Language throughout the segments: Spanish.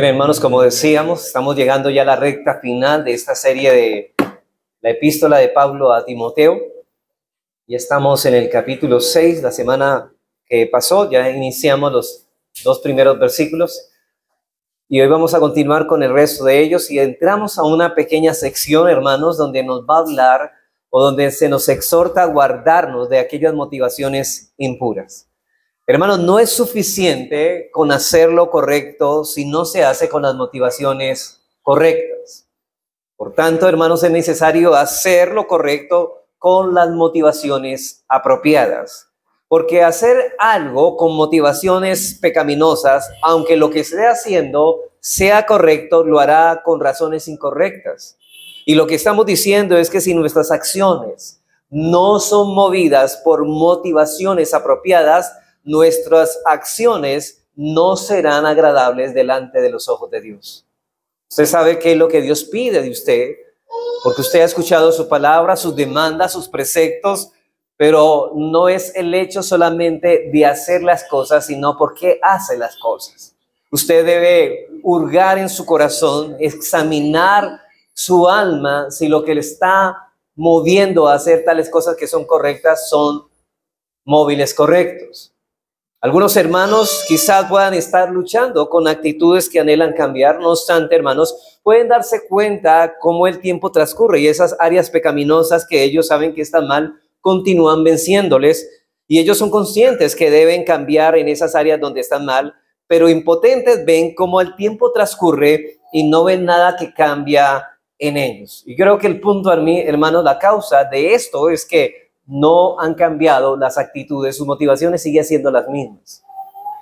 Bien, hermanos, como decíamos, estamos llegando ya a la recta final de esta serie de la epístola de Pablo a Timoteo. Ya estamos en el capítulo 6, la semana que pasó, ya iniciamos los dos primeros versículos y hoy vamos a continuar con el resto de ellos y entramos a una pequeña sección, hermanos, donde nos va a hablar o donde se nos exhorta a guardarnos de aquellas motivaciones impuras. Hermanos, no es suficiente con hacer lo correcto si no se hace con las motivaciones correctas. Por tanto, hermanos, es necesario hacer lo correcto con las motivaciones apropiadas. Porque hacer algo con motivaciones pecaminosas, aunque lo que esté haciendo sea correcto, lo hará con razones incorrectas. Y lo que estamos diciendo es que si nuestras acciones no son movidas por motivaciones apropiadas, nuestras acciones no serán agradables delante de los ojos de Dios. Usted sabe qué es lo que Dios pide de usted, porque usted ha escuchado su palabra, sus demandas, sus preceptos, pero no es el hecho solamente de hacer las cosas, sino por qué hace las cosas. Usted debe hurgar en su corazón, examinar su alma, si lo que le está moviendo a hacer tales cosas que son correctas son móviles correctos. Algunos hermanos quizás puedan estar luchando con actitudes que anhelan cambiar. No obstante, hermanos, pueden darse cuenta cómo el tiempo transcurre y esas áreas pecaminosas que ellos saben que están mal continúan venciéndoles y ellos son conscientes que deben cambiar en esas áreas donde están mal, pero impotentes ven cómo el tiempo transcurre y no ven nada que cambia en ellos. Y creo que el punto, hermanos, la causa de esto es que no han cambiado las actitudes, sus motivaciones siguen siendo las mismas.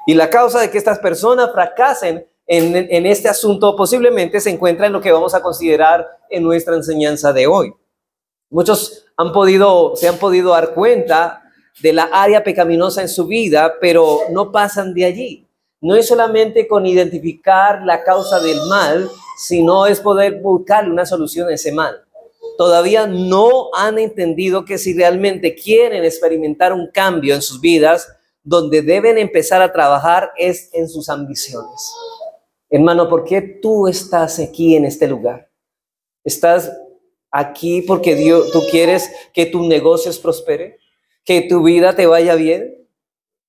Y la causa de que estas personas fracasen en este asunto posiblemente se encuentra en lo que vamos a considerar en nuestra enseñanza de hoy. Muchos se han podido dar cuenta de la área pecaminosa en su vida, pero no pasan de allí. No es solamente con identificar la causa del mal, sino es poder buscar una solución a ese mal. Todavía no han entendido que si realmente quieren experimentar un cambio en sus vidas, donde deben empezar a trabajar es en sus ambiciones. Hermano, ¿por qué tú estás aquí en este lugar? ¿Estás aquí porque tú quieres que tus negocios prosperen? ¿Que tu vida te vaya bien?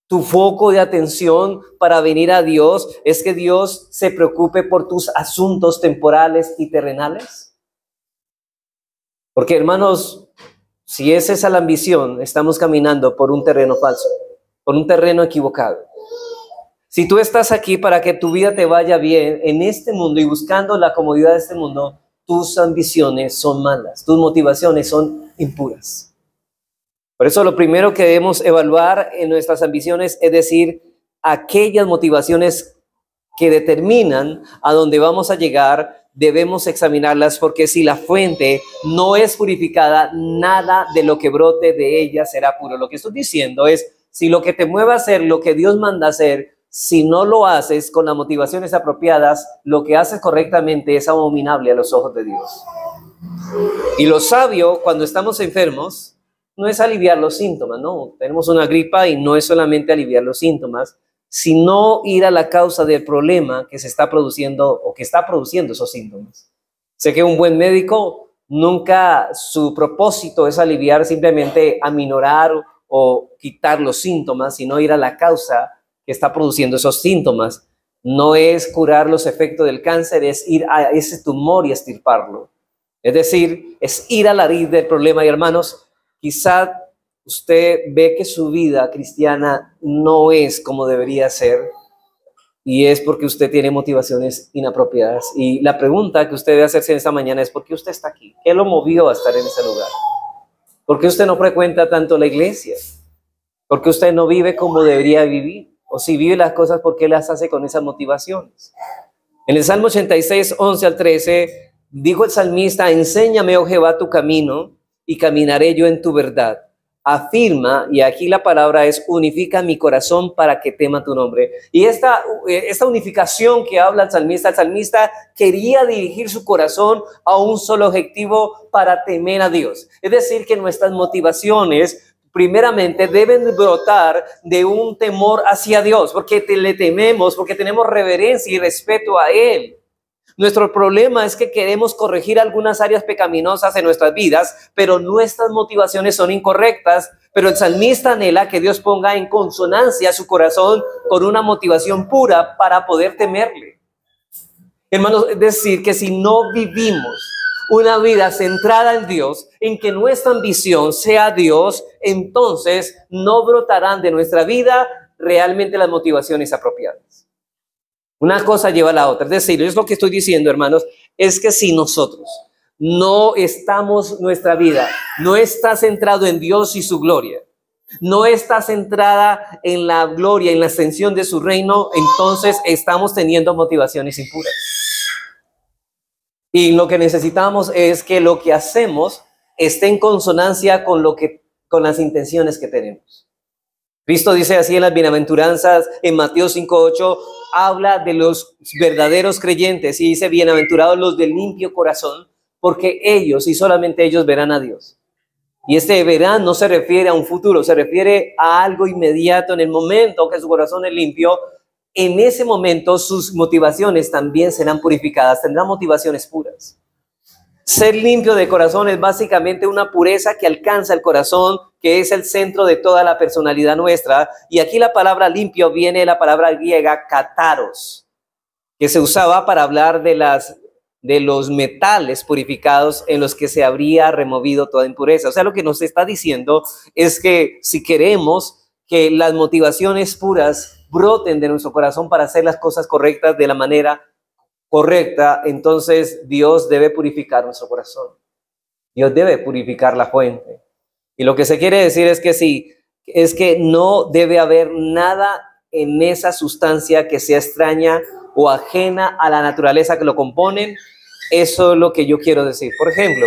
¿Tu foco de atención para venir a Dios es que Dios se preocupe por tus asuntos temporales y terrenales? Porque, hermanos, si es esa la ambición, estamos caminando por un terreno falso, por un terreno equivocado. Si tú estás aquí para que tu vida te vaya bien en este mundo y buscando la comodidad de este mundo, tus ambiciones son malas, tus motivaciones son impuras. Por eso lo primero que debemos evaluar en nuestras ambiciones es decir, aquellas motivaciones que determinan a dónde vamos a llegar, debemos examinarlas porque si la fuente no es purificada, nada de lo que brote de ella será puro. Lo que estoy diciendo es, si lo que te mueve a hacer lo que Dios manda hacer, si no lo haces con las motivaciones apropiadas, lo que haces correctamente es abominable a los ojos de Dios. Y lo sabio, cuando estamos enfermos, no es aliviar los síntomas, no. Tenemos una gripa y no es solamente aliviar los síntomas, sino ir a la causa del problema que se está produciendo o que está produciendo esos síntomas. Sé que un buen médico nunca su propósito es aliviar, simplemente aminorar o quitar los síntomas, sino ir a la causa que está produciendo esos síntomas. No es curar los efectos del cáncer, es ir a ese tumor y extirparlo. Es decir, es ir a la raíz del problema. Y hermanos, quizá usted ve que su vida cristiana no es como debería ser y es porque usted tiene motivaciones inapropiadas. Y la pregunta que usted debe hacerse en esta mañana es ¿por qué usted está aquí? ¿Qué lo movió a estar en ese lugar? ¿Por qué usted no frecuenta tanto la iglesia? ¿Por qué usted no vive como debería vivir? O si vive las cosas, ¿por qué las hace con esas motivaciones? En el Salmo 86, 11 al 13, dijo el salmista, enséñame, oh Jehová, tu camino y caminaré yo en tu verdad. Afirma, y aquí la palabra es unifica mi corazón para que tema tu nombre. Y esta unificación que habla el salmista quería dirigir su corazón a un solo objetivo para temer a Dios. Es decir, que nuestras motivaciones primeramente deben brotar de un temor hacia Dios, porque le tememos, porque tenemos reverencia y respeto a Él. Nuestro problema es que queremos corregir algunas áreas pecaminosas en nuestras vidas, pero nuestras motivaciones son incorrectas. Pero el salmista anhela que Dios ponga en consonancia su corazón con una motivación pura para poder temerle. Hermanos, es decir, que si no vivimos una vida centrada en Dios, en que nuestra ambición sea Dios, entonces no brotarán de nuestra vida realmente las motivaciones apropiadas. Una cosa lleva a la otra. Es decir, es lo que estoy diciendo, hermanos, es que si nosotros no estamos, nuestra vida no está centrado en Dios y su gloria, no está centrada en la gloria, en la extensión de su reino, entonces estamos teniendo motivaciones impuras. Y lo que necesitamos es que lo que hacemos esté en consonancia con las intenciones que tenemos. Cristo dice así en las bienaventuranzas, en Mateo 5:8, habla de los verdaderos creyentes y dice, bienaventurados los de limpio corazón, porque ellos y solamente ellos verán a Dios. Y este verán no se refiere a un futuro, se refiere a algo inmediato. En el momento que su corazón es limpio, en ese momento sus motivaciones también serán purificadas, tendrán motivaciones puras. Ser limpio de corazón es básicamente una pureza que alcanza el corazón, que es el centro de toda la personalidad nuestra. Y aquí la palabra limpio viene de la palabra griega kataros, que se usaba para hablar de los metales purificados en los que se habría removido toda impureza. O sea, lo que nos está diciendo es que si queremos que las motivaciones puras broten de nuestro corazón para hacer las cosas correctas de la manera correcta, entonces Dios debe purificar nuestro corazón. Dios debe purificar la fuente. Y lo que se quiere decir es que no debe haber nada en esa sustancia que sea extraña o ajena a la naturaleza que lo componen. Eso es lo que yo quiero decir. Por ejemplo,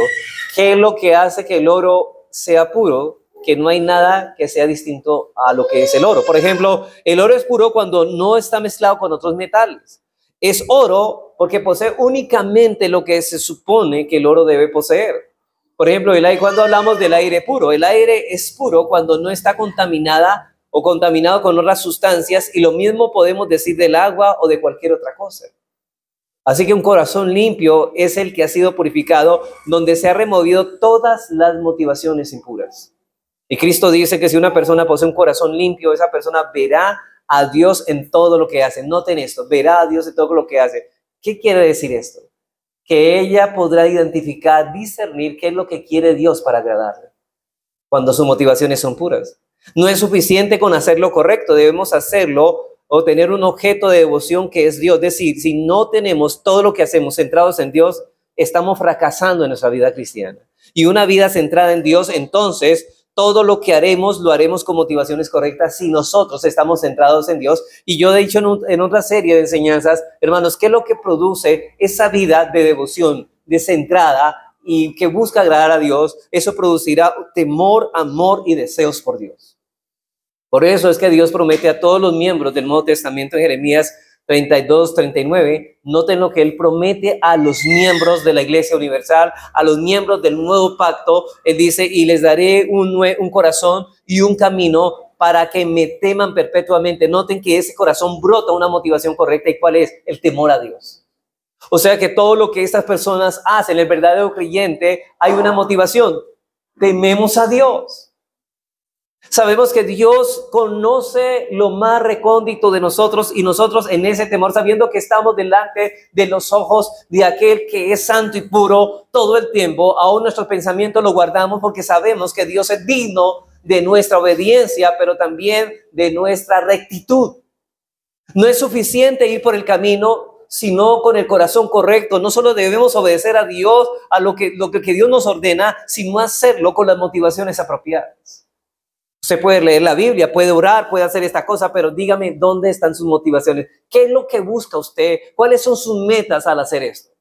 ¿qué es lo que hace que el oro sea puro? Que no hay nada que sea distinto a lo que es el oro. Por ejemplo, el oro es puro cuando no está mezclado con otros metales. Es oro porque posee únicamente lo que se supone que el oro debe poseer. Por ejemplo, cuando hablamos del aire puro, el aire es puro cuando no está contaminada o contaminado con otras sustancias, y lo mismo podemos decir del agua o de cualquier otra cosa. Así que un corazón limpio es el que ha sido purificado, donde se ha removido todas las motivaciones impuras. Y Cristo dice que si una persona posee un corazón limpio, esa persona verá a Dios en todo lo que hace. Noten esto, verá a Dios en todo lo que hace. ¿Qué quiere decir esto? Que ella podrá identificar, discernir qué es lo que quiere Dios para agradarle, cuando sus motivaciones son puras. No es suficiente con hacer lo correcto, debemos hacerlo o tener un objeto de devoción que es Dios. Es decir, si no tenemos todo lo que hacemos centrados en Dios, estamos fracasando en nuestra vida cristiana. Y una vida centrada en Dios, entonces todo lo que haremos, lo haremos con motivaciones correctas si nosotros estamos centrados en Dios. Y yo he dicho en otra serie de enseñanzas, hermanos, ¿qué es lo que produce esa vida de devoción, de centrada y que busca agradar a Dios? Eso producirá temor, amor y deseos por Dios. Por eso es que Dios promete a todos los miembros del Nuevo Testamento en Jeremías 32-39, noten lo que Él promete a los miembros de la Iglesia Universal, a los miembros del nuevo pacto. Él dice, y les daré un corazón y un camino para que me teman perpetuamente. Noten que ese corazón brota una motivación correcta. ¿Y cuál es? El temor a Dios. O sea que todo lo que estas personas hacen, el verdadero creyente, hay una motivación. Tememos a Dios. Sabemos que Dios conoce lo más recóndito de nosotros, y nosotros en ese temor, sabiendo que estamos delante de los ojos de aquel que es santo y puro todo el tiempo, aún nuestro pensamiento lo guardamos porque sabemos que Dios es digno de nuestra obediencia, pero también de nuestra rectitud. No es suficiente ir por el camino, sino con el corazón correcto. No solo debemos obedecer a Dios, a lo que Dios nos ordena, sino hacerlo con las motivaciones apropiadas. Usted puede leer la Biblia, puede orar, puede hacer esta cosa, pero dígame dónde están sus motivaciones. ¿Qué es lo que busca usted? ¿Cuáles son sus metas al hacer esto?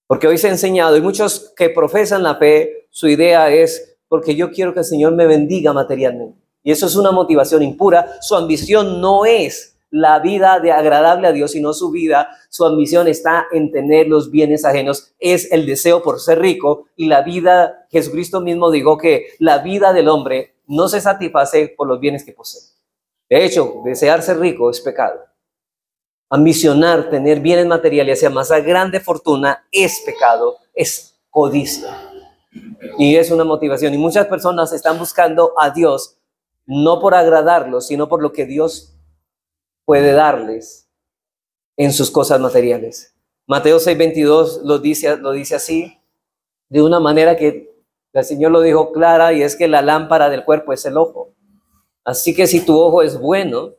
Porque hoy se ha enseñado, y muchos que profesan la fe, su idea es porque yo quiero que el Señor me bendiga materialmente. Y eso es una motivación impura. Su ambición no es la vida de agradable a Dios, sino su ambición está en tener los bienes ajenos, es el deseo por ser rico, y la vida, Jesucristo mismo dijo que la vida del hombre no se satisface por los bienes que posee. De hecho, desear ser rico es pecado. Ambicionar, tener bienes materiales y amasar grande fortuna es pecado, es codicia. Y es una motivación. Y muchas personas están buscando a Dios no por agradarlo, sino por lo que Dios puede darles en sus cosas materiales. Mateo 6:22 lo dice así, de una manera que el Señor lo dijo clara, y es que la lámpara del cuerpo es el ojo. Así que si tu ojo es bueno,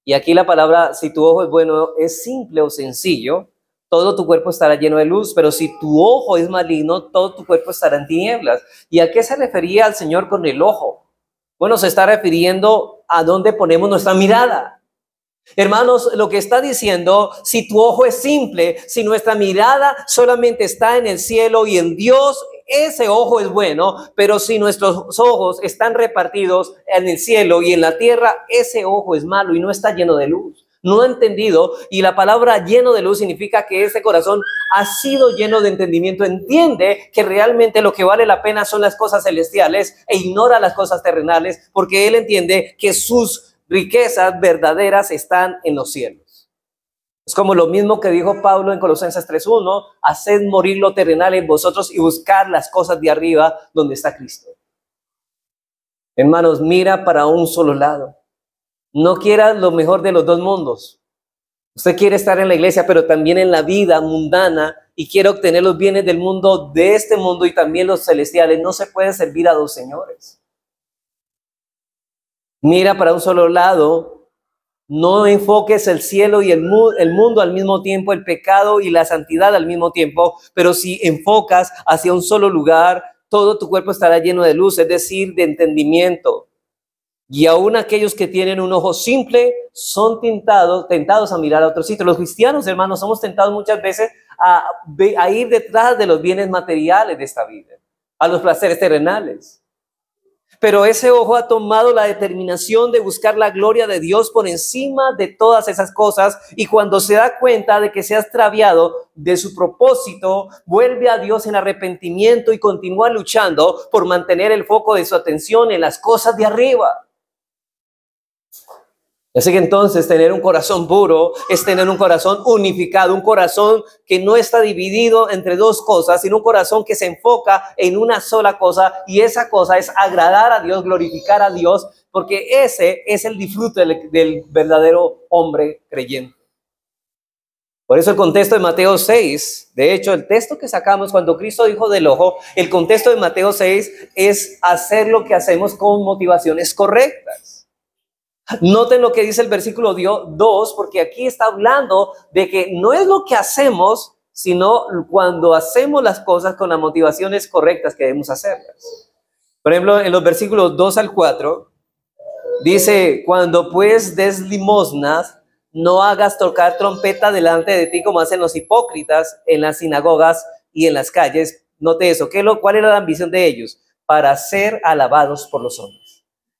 y aquí la palabra si tu ojo es bueno es simple o sencillo, todo tu cuerpo estará lleno de luz, pero si tu ojo es maligno, todo tu cuerpo estará en tinieblas. ¿Y a qué se refería el Señor con el ojo? Bueno, se está refiriendo a dónde ponemos nuestra mirada. Hermanos, lo que está diciendo, si tu ojo es simple, si nuestra mirada solamente está en el cielo y en Dios, ese ojo es bueno, pero si nuestros ojos están repartidos en el cielo y en la tierra, ese ojo es malo y no está lleno de luz. No ha entendido, y la palabra lleno de luz significa que ese corazón ha sido lleno de entendimiento, entiende que realmente lo que vale la pena son las cosas celestiales e ignora las cosas terrenales, porque él entiende que sus riquezas verdaderas están en los cielos. Es como lo mismo que dijo Pablo en Colosenses 3:1, haced morir lo terrenal en vosotros y buscar las cosas de arriba donde está Cristo. Hermanos, mira para un solo lado. No quieras lo mejor de los dos mundos. Usted quiere estar en la iglesia, pero también en la vida mundana, y quiere obtener los bienes del mundo, de este mundo, y también los celestiales. No se puede servir a dos señores. Mira para un solo lado. No enfoques el cielo y el mundo al mismo tiempo, el pecado y la santidad al mismo tiempo, pero si enfocas hacia un solo lugar, todo tu cuerpo estará lleno de luz, es decir, de entendimiento. Y aún aquellos que tienen un ojo simple son tentados a mirar a otro sitio. Los cristianos, hermanos, somos tentados muchas veces a ir detrás de los bienes materiales de esta vida, a los placeres terrenales. Pero ese ojo ha tomado la determinación de buscar la gloria de Dios por encima de todas esas cosas, y cuando se da cuenta de que se ha extraviado de su propósito, vuelve a Dios en arrepentimiento y continúa luchando por mantener el foco de su atención en las cosas de arriba. Así que entonces tener un corazón puro es tener un corazón unificado, un corazón que no está dividido entre dos cosas, sino un corazón que se enfoca en una sola cosa, y esa cosa es agradar a Dios, glorificar a Dios, porque ese es el disfrute del verdadero hombre creyente. Por eso el contexto de Mateo 6, de hecho el texto que sacamos cuando Cristo dijo del ojo, el contexto de Mateo 6 es hacer lo que hacemos con motivaciones correctas. Noten lo que dice el versículo 2, porque aquí está hablando de que no es lo que hacemos, sino cuando hacemos las cosas con las motivaciones correctas que debemos hacerlas. Por ejemplo, en los versículos 2 al 4, dice, cuando pues des limosnas, no hagas tocar trompeta delante de ti como hacen los hipócritas en las sinagogas y en las calles. Note eso, ¿cuál era la ambición de ellos? Para ser alabados por los hombres.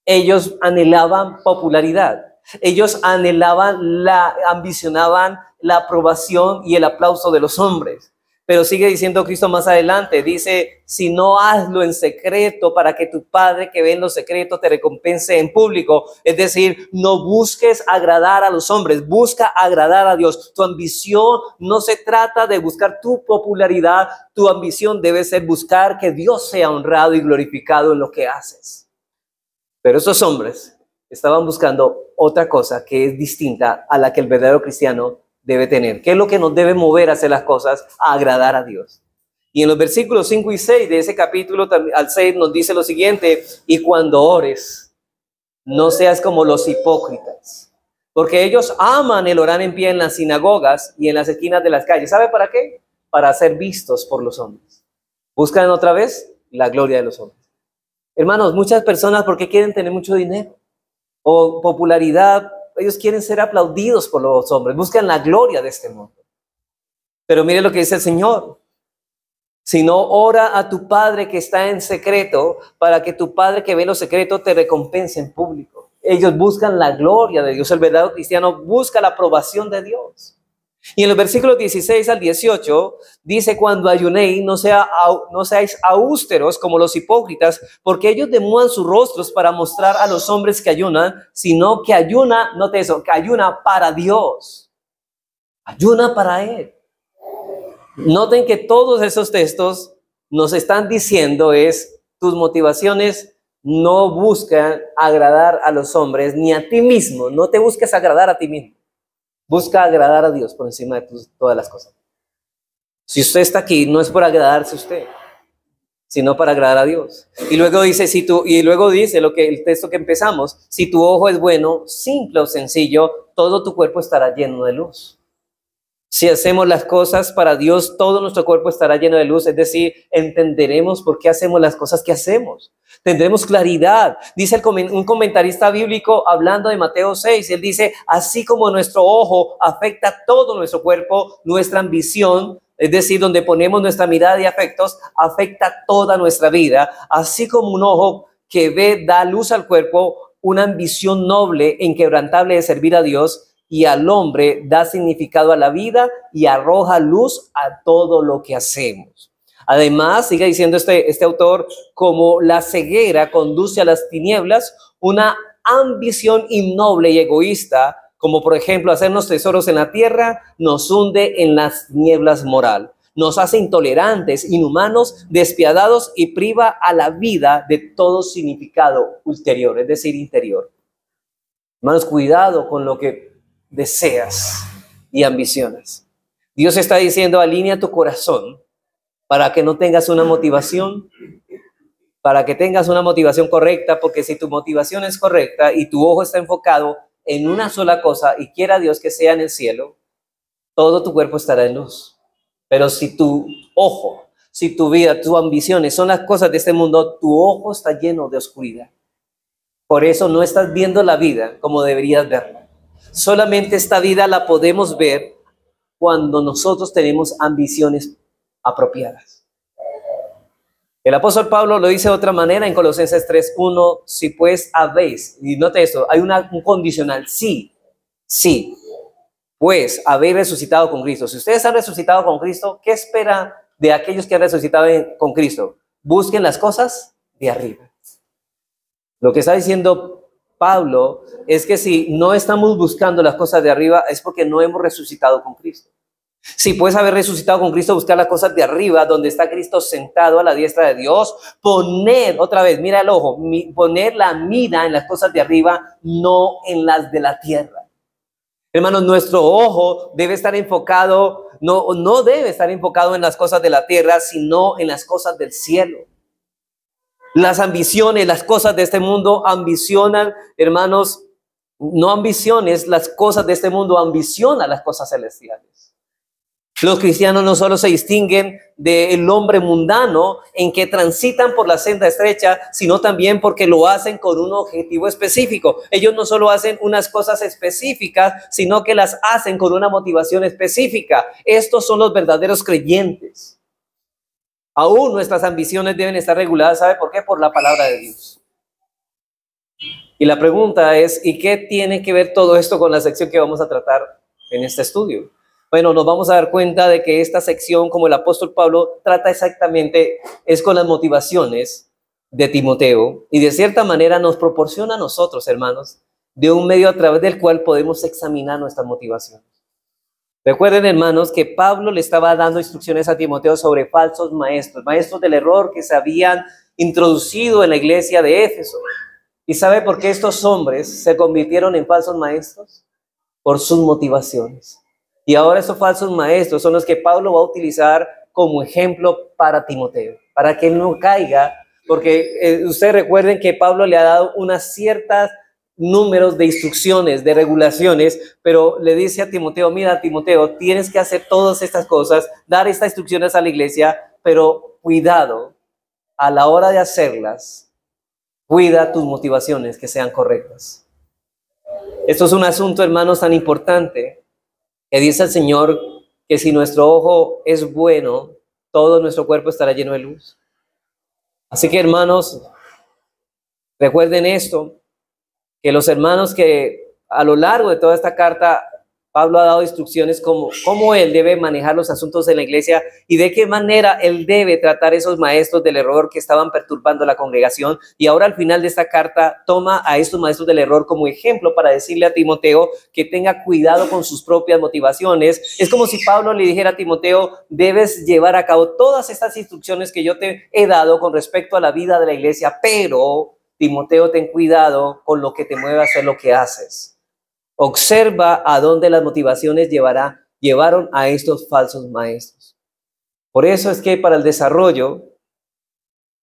Ellos anhelaban popularidad, ellos ambicionaban la aprobación y el aplauso de los hombres. Pero sigue diciendo Cristo más adelante, dice, si no, hazlo en secreto para que tu Padre que ve en lo secreto te recompense en público. Es decir, no busques agradar a los hombres, busca agradar a Dios. Tu ambición no se trata de buscar tu popularidad, tu ambición debe ser buscar que Dios sea honrado y glorificado en lo que haces. Pero esos hombres estaban buscando otra cosa que es distinta a la que el verdadero cristiano debe tener. ¿Qué es lo que nos debe mover a hacer las cosas? A agradar a Dios. Y en los versículos 5 y 6 de ese capítulo al 6 nos dice lo siguiente: y cuando ores, no seas como los hipócritas, porque ellos aman el orar en pie en las sinagogas y en las esquinas de las calles. ¿Sabe para qué? Para ser vistos por los hombres. Buscan otra vez la gloria de los hombres. Hermanos, muchas personas, ¿por qué quieren tener mucho dinero o popularidad? Ellos quieren ser aplaudidos por los hombres, buscan la gloria de este mundo. Pero mire lo que dice el Señor: si no, ora a tu Padre que está en secreto, para que tu Padre que ve en lo secreto te recompense en público. ellos buscan la gloria de Dios. El verdadero cristiano busca la aprobación de Dios. Y en los versículos 16 al 18 dice: cuando ayunéis, no seáis austeros como los hipócritas, porque ellos demudan sus rostros para mostrar a los hombres que ayunan, sino que ayuna, note eso, que ayuna para Dios. Ayuna para Él. Noten que todos esos textos nos están diciendo tus motivaciones no buscan agradar a los hombres ni a ti mismo. No te busques agradar a ti mismo. Busca agradar a Dios por encima de todas las cosas. Si usted está aquí, no es por agradarse a usted, sino para agradar a Dios. Y luego dice, el texto que empezamos: si tu ojo es bueno, simple o sencillo, todo tu cuerpo estará lleno de luz. Si hacemos las cosas para Dios, todo nuestro cuerpo estará lleno de luz. Es decir, entenderemos por qué hacemos las cosas que hacemos. Tendremos claridad. Dice un comentarista bíblico hablando de Mateo 6, él dice: así como nuestro ojo afecta todo nuestro cuerpo, nuestra ambición, es decir, donde ponemos nuestra mirada y afectos, afecta toda nuestra vida. Así como un ojo que ve da luz al cuerpo, una ambición noble e inquebrantable de servir a Dios y al hombre da significado a la vida y arroja luz a todo lo que hacemos. Además, sigue diciendo este autor, como la ceguera conduce a las tinieblas, una ambición innoble y egoísta, como por ejemplo hacernos tesoros en la tierra, nos hunde en las tinieblas moral. Nos hace intolerantes, inhumanos, despiadados y priva a la vida de todo significado ulterior, es decir, interior. Hermanos, cuidado con lo que deseas y ambiciones. Dios está diciendo: alinea tu corazón para que no tengas una motivación, para que tengas una motivación correcta, porque si tu motivación es correcta y tu ojo está enfocado en una sola cosa y quiera Dios que sea en el cielo, todo tu cuerpo estará en luz. Pero si tu ojo, si tu vida, tus ambiciones son las cosas de este mundo, tu ojo está lleno de oscuridad. Por eso no estás viendo la vida como deberías verla. Solamente esta vida la podemos ver cuando nosotros tenemos ambiciones apropiadas. El apóstol Pablo lo dice de otra manera en Colosenses 3:1: si pues habéis, y note esto, hay un condicional, sí, pues habéis resucitado con Cristo. Si ustedes han resucitado con Cristo, ¿qué espera de aquellos que han resucitado con Cristo? Busquen las cosas de arriba. Lo que está diciendo Pablo es que si no estamos buscando las cosas de arriba es porque no hemos resucitado con Cristo. Si puedes haber resucitado con Cristo, buscar las cosas de arriba, donde está Cristo sentado a la diestra de Dios. Poner, otra vez, mira el ojo, poner la mira en las cosas de arriba, no en las de la tierra. Hermanos, nuestro ojo debe estar enfocado, no debe estar enfocado en las cosas de la tierra, sino en las cosas del cielo. Las ambiciones, las cosas de este mundo ambicionan, hermanos, no ambiciones las cosas de este mundo, ambiciona las cosas celestiales. Los cristianos no solo se distinguen del hombre mundano en que transitan por la senda estrecha, sino también porque lo hacen con un objetivo específico. Ellos no solo hacen unas cosas específicas, sino que las hacen con una motivación específica. Estos son los verdaderos creyentes. Aún nuestras ambiciones deben estar reguladas, ¿sabe por qué? Por la palabra de Dios. Y la pregunta es, ¿y qué tiene que ver todo esto con la sección que vamos a tratar en este estudio? Bueno, nos vamos a dar cuenta de que esta sección, como el apóstol Pablo, trata exactamente, es con las motivaciones de Timoteo, y de cierta manera nos proporciona a nosotros, hermanos, de un medio a través del cual podemos examinar nuestras motivaciones. Recuerden, hermanos, que Pablo le estaba dando instrucciones a Timoteo sobre falsos maestros, maestros del error que se habían introducido en la iglesia de Éfeso. ¿Y sabe por qué estos hombres se convirtieron en falsos maestros? Por sus motivaciones. Y ahora esos falsos maestros son los que Pablo va a utilizar como ejemplo para Timoteo, para que él no caiga, porque ustedes recuerden que Pablo le ha dado unas ciertas números de instrucciones, de regulaciones, pero le dice a Timoteo: mira, Timoteo, tienes que hacer todas estas cosas, dar estas instrucciones a la iglesia, pero cuidado, a la hora de hacerlas, cuida tus motivaciones que sean correctas. Esto es un asunto, hermanos, tan importante que dice el Señor que si nuestro ojo es bueno, todo nuestro cuerpo estará lleno de luz. Así que, hermanos, recuerden esto. que los hermanos que a lo largo de toda esta carta Pablo ha dado instrucciones cómo él debe manejar los asuntos de la iglesia y de qué manera él debe tratar esos maestros del error que estaban perturbando la congregación. Y ahora al final de esta carta toma a estos maestros del error como ejemplo para decirle a Timoteo que tenga cuidado con sus propias motivaciones. Es como si Pablo le dijera a Timoteo, debes llevar a cabo todas estas instrucciones que yo te he dado con respecto a la vida de la iglesia, pero Timoteo, ten cuidado con lo que te mueve a hacer lo que haces. Observa a dónde las motivaciones llevaron a estos falsos maestros. Por eso es que para el desarrollo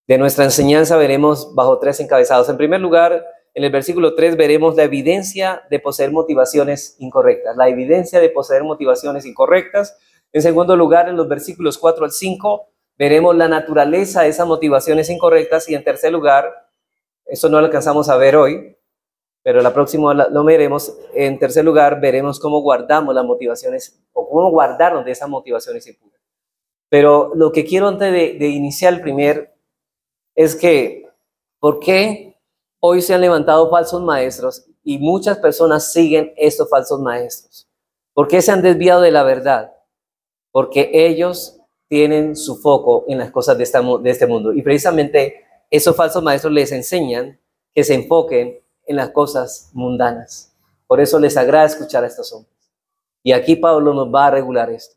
de nuestra enseñanza veremos bajo 3 encabezados. En primer lugar, en el versículo 3 veremos la evidencia de poseer motivaciones incorrectas. La evidencia de poseer motivaciones incorrectas. En segundo lugar, en los versículos 4 al 5, veremos la naturaleza de esas motivaciones incorrectas. Y en tercer lugar, esto no lo alcanzamos a ver hoy, pero la próxima lo veremos. En tercer lugar, veremos cómo guardamos las motivaciones o cómo guardarnos de esas motivaciones impuras. Pero lo que quiero antes de iniciar el primer es que, ¿por qué hoy se han levantado falsos maestros y muchas personas siguen estos falsos maestros? ¿Por qué se han desviado de la verdad? Porque ellos tienen su foco en las cosas de este mundo. Y precisamente esos falsos maestros les enseñan que se enfoquen en las cosas mundanas. Por eso les agrada escuchar a estos hombres. Y aquí Pablo nos va a regular esto.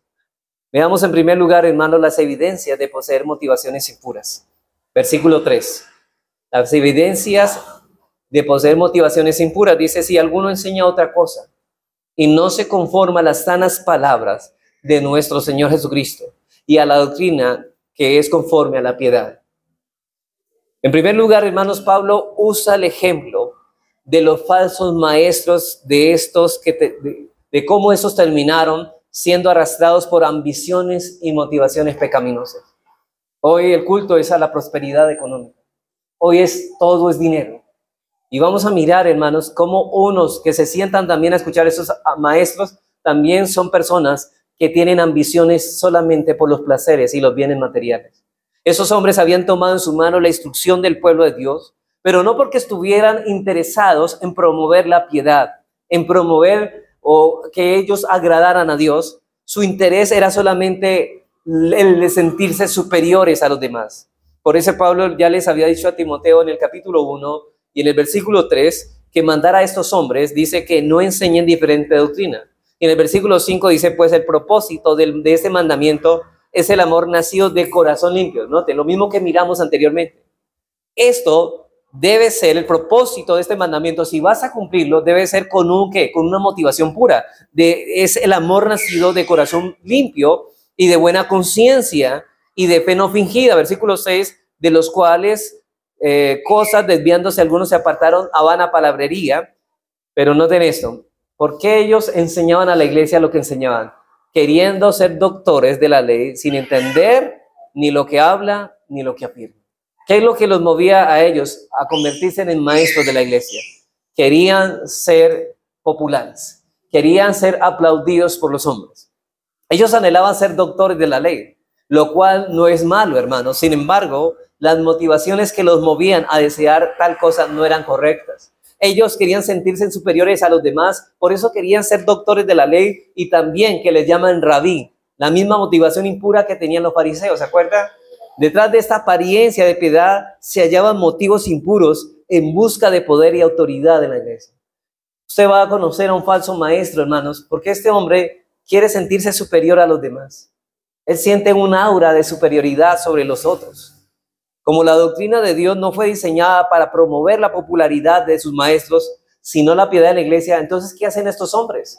Veamos en primer lugar, hermanos, las evidencias de poseer motivaciones impuras. Versículo 3. Las evidencias de poseer motivaciones impuras. Dice, si alguno enseña otra cosa y no se conforma a las sanas palabras de nuestro Señor Jesucristo y a la doctrina que es conforme a la piedad. En primer lugar, hermanos, Pablo usa el ejemplo de los falsos maestros, de estos de cómo estos terminaron siendo arrastrados por ambiciones y motivaciones pecaminosas. Hoy el culto es a la prosperidad económica. Hoy todo es dinero. Y vamos a mirar, hermanos, cómo unos que se sientan también a escuchar a esos maestros también son personas que tienen ambiciones solamente por los placeres y los bienes materiales. Esos hombres habían tomado en su mano la instrucción del pueblo de Dios, pero no porque estuvieran interesados en promover la piedad, en promover o que ellos agradaran a Dios. Su interés era solamente el de sentirse superiores a los demás. Por eso Pablo ya les había dicho a Timoteo en el capítulo 1 y en el versículo 3 que mandara a estos hombres, dice que no enseñen diferente doctrina. Y en el versículo 5 dice, pues el propósito de este mandamiento es el amor nacido de corazón limpio. Noten, lo mismo que miramos anteriormente. Esto debe ser el propósito de este mandamiento. Si vas a cumplirlo, debe ser con una motivación pura. Es el amor nacido de corazón limpio y de buena conciencia y de fe no fingida. Versículo 6, de los cuales cosas desviándose algunos se apartaron a vana palabrería. Pero noten esto, ¿por qué ellos enseñaban a la iglesia lo que enseñaban? Queriendo ser doctores de la ley sin entender ni lo que habla ni lo que afirma. ¿Qué es lo que los movía a ellos a convertirse en maestros de la iglesia? Querían ser populares, querían ser aplaudidos por los hombres. Ellos anhelaban ser doctores de la ley, lo cual no es malo, hermanos. Sin embargo, las motivaciones que los movían a desear tal cosa no eran correctas. Ellos querían sentirse superiores a los demás, por eso querían ser doctores de la ley y también que les llaman rabí, la misma motivación impura que tenían los fariseos, ¿se acuerda? Detrás de esta apariencia de piedad se hallaban motivos impuros en busca de poder y autoridad en la iglesia. Usted va a conocer a un falso maestro, hermanos, porque este hombre quiere sentirse superior a los demás. Él siente un aura de superioridad sobre los otros. Como la doctrina de Dios no fue diseñada para promover la popularidad de sus maestros, sino la piedad de la iglesia, entonces, ¿qué hacen estos hombres?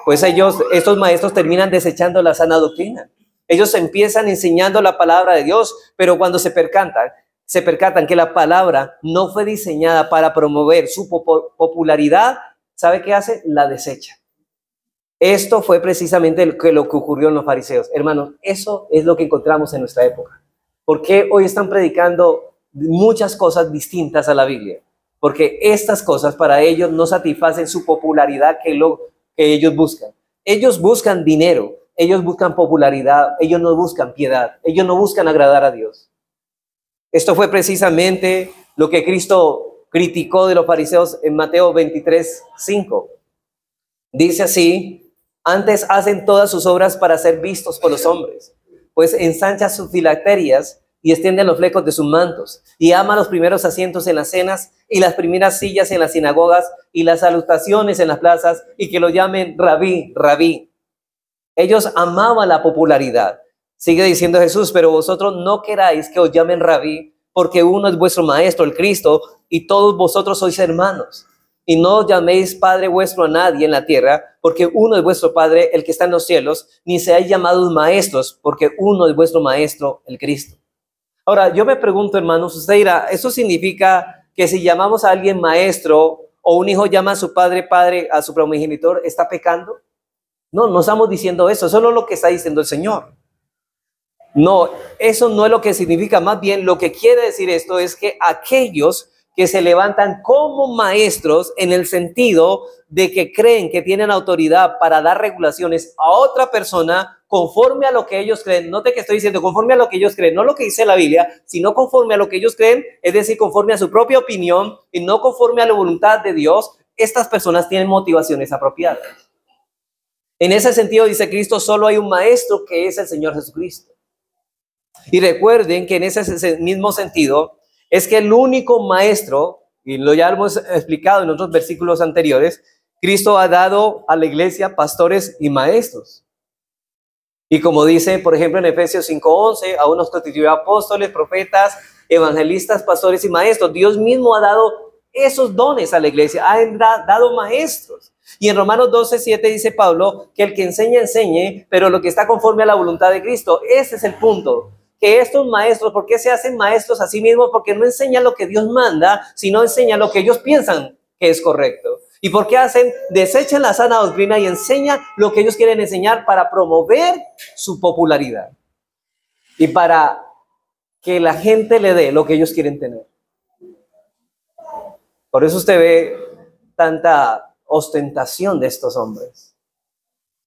Pues estos maestros terminan desechando la sana doctrina. Ellos empiezan enseñando la palabra de Dios, pero cuando se percatan que la palabra no fue diseñada para promover su popularidad, ¿sabe qué hace? La desecha. Esto fue precisamente lo que ocurrió en los fariseos. Hermanos, eso es lo que encontramos en nuestra época. ¿Por qué hoy están predicando muchas cosas distintas a la Biblia? Porque estas cosas para ellos no satisfacen su popularidad que ellos buscan. Ellos buscan dinero, ellos buscan popularidad, ellos no buscan piedad, ellos no buscan agradar a Dios. Esto fue precisamente lo que Cristo criticó de los fariseos en Mateo 23:5. Dice así: antes hacen todas sus obras para ser vistos por los hombres, pues ensancha sus filacterias y extiende los flecos de sus mantos, y ama los primeros asientos en las cenas y las primeras sillas en las sinagogas y las salutaciones en las plazas, y que lo llamen rabí, rabí. Ellos amaban la popularidad. Sigue diciendo Jesús: pero vosotros no queráis que os llamen rabí, porque uno es vuestro maestro, el Cristo, y todos vosotros sois hermanos. Y no os llaméis Padre vuestro a nadie en la tierra, porque uno es vuestro Padre, el que está en los cielos, ni seáis llamados maestros, porque uno es vuestro Maestro, el Cristo. Ahora, yo me pregunto, hermanos, usted dirá, ¿eso significa que si llamamos a alguien maestro, o un hijo llama a su padre, a su primogenitor, está pecando? No, no estamos diciendo eso. Eso no es lo que está diciendo el Señor. No, eso no es lo que significa. Más bien, lo que quiere decir esto es que aquellos que se levantan como maestros, en el sentido de que creen que tienen autoridad para dar regulaciones a otra persona conforme a lo que ellos creen. Note que estoy diciendo conforme a lo que ellos creen, no lo que dice la Biblia, sino conforme a lo que ellos creen, es decir, conforme a su propia opinión y no conforme a la voluntad de Dios. Estas personas tienen motivaciones apropiadas. En ese sentido, dice Cristo, solo hay un maestro, que es el Señor Jesucristo. Y recuerden que en ese mismo sentido es que el único maestro, y ya lo hemos explicado en otros versículos anteriores, Cristo ha dado a la iglesia pastores y maestros. Y como dice, por ejemplo, en Efesios 5:11, a unos constituyó apóstoles, profetas, evangelistas, pastores y maestros. Dios mismo ha dado esos dones a la iglesia, ha dado maestros. Y en Romanos 12:7 dice Pablo que el que enseña, enseñe, pero lo que está conforme a la voluntad de Cristo. Ese es el punto. Que estos maestros, ¿por qué se hacen maestros a sí mismos? Porque no enseñan lo que Dios manda, sino enseñan lo que ellos piensan que es correcto. ¿Y por qué hacen? Desechan la sana doctrina y enseñan lo que ellos quieren enseñar para promover su popularidad y para que la gente le dé lo que ellos quieren tener. Por eso usted ve tanta ostentación de estos hombres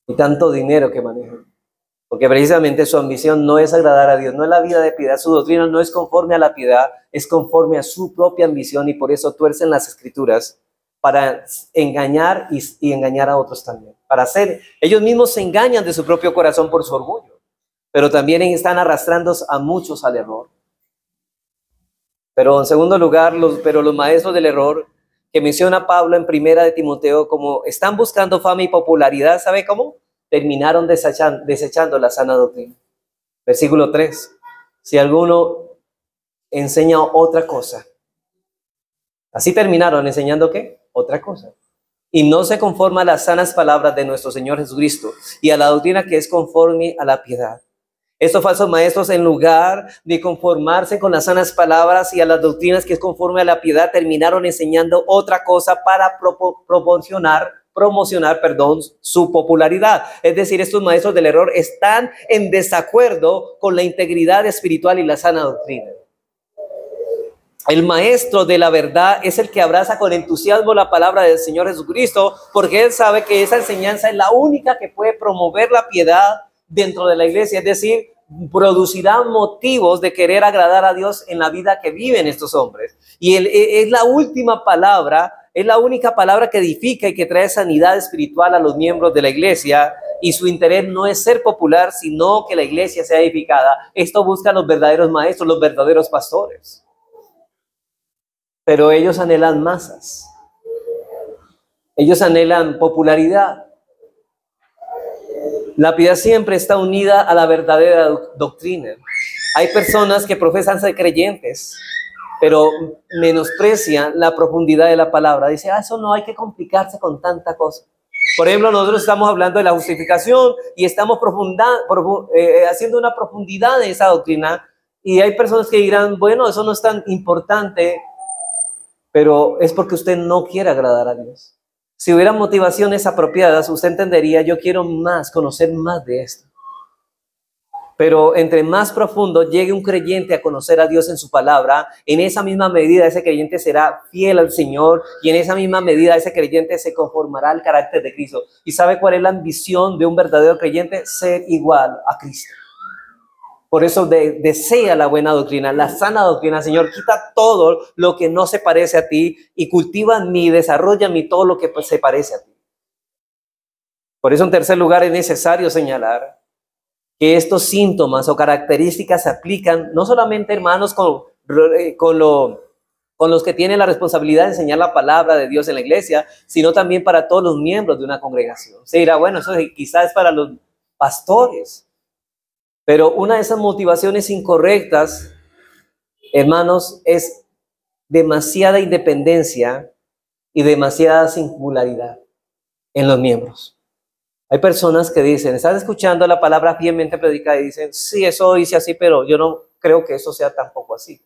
y tanto dinero que manejan. Porque precisamente su ambición no es agradar a Dios, no es la vida de piedad. Su doctrina no es conforme a la piedad, es conforme a su propia ambición, y por eso tuercen las escrituras para engañar y engañar a otros también. Ellos mismos se engañan de su propio corazón por su orgullo, pero también están arrastrando a muchos al error. Pero en segundo lugar, los maestros del error que menciona Pablo en Primera de Timoteo, como están buscando fama y popularidad, ¿sabe cómo? Terminaron desechando la sana doctrina. Versículo 3. Si alguno enseña otra cosa. Así terminaron enseñando ¿qué? Otra cosa. Y no se conforma a las sanas palabras de nuestro Señor Jesucristo y a la doctrina que es conforme a la piedad. Estos falsos maestros, en lugar de conformarse con las sanas palabras y a las doctrinas que es conforme a la piedad, terminaron enseñando otra cosa para promocionar su popularidad. Es decir, estos maestros del error están en desacuerdo con la integridad espiritual y la sana doctrina. El maestro de la verdad es el que abraza con entusiasmo la palabra del Señor Jesucristo, porque él sabe que esa enseñanza es la única que puede promover la piedad dentro de la iglesia, es decir, producirá motivos de querer agradar a Dios en la vida que viven estos hombres. Y es la última palabra, es la única palabra que edifica y que trae sanidad espiritual a los miembros de la iglesia, y su interés no es ser popular, sino que la iglesia sea edificada. Esto buscan los verdaderos maestros, los verdaderos pastores. Pero ellos anhelan masas. Ellos anhelan popularidad. La piedad siempre está unida a la verdadera doctrina. Hay personas que profesan ser creyentes, pero menosprecian la profundidad de la palabra. Dice, eso no hay que complicarse con tanta cosa. Por ejemplo, nosotros estamos hablando de la justificación y estamos haciendo una profundidad de esa doctrina, y hay personas que dirán, bueno, eso no es tan importante, pero es porque usted no quiere agradar a Dios. Si hubieran motivaciones apropiadas, usted entendería, yo quiero más, conocer más de esto. Pero entre más profundo llegue un creyente a conocer a Dios en su palabra, en esa misma medida ese creyente será fiel al Señor, y en esa misma medida ese creyente se conformará al carácter de Cristo. ¿Y sabe cuál es la ambición de un verdadero creyente? Ser igual a Cristo. Por eso desea la buena doctrina, la sana doctrina. Señor, quita todo lo que no se parece a ti y cultiva en mí, desarrolla en mí todo lo que se parece a ti. Por eso, en tercer lugar, es necesario señalar que estos síntomas o características se aplican no solamente, hermanos, con los que tienen la responsabilidad de enseñar la palabra de Dios en la iglesia, sino también para todos los miembros de una congregación. Se dirá, bueno, eso quizás es para los pastores. Pero una de esas motivaciones incorrectas, hermanos, es demasiada independencia y demasiada singularidad en los miembros. Hay personas que dicen, están escuchando la palabra fielmente predicada y dicen, sí, eso dice así, pero yo no creo que eso sea tampoco así.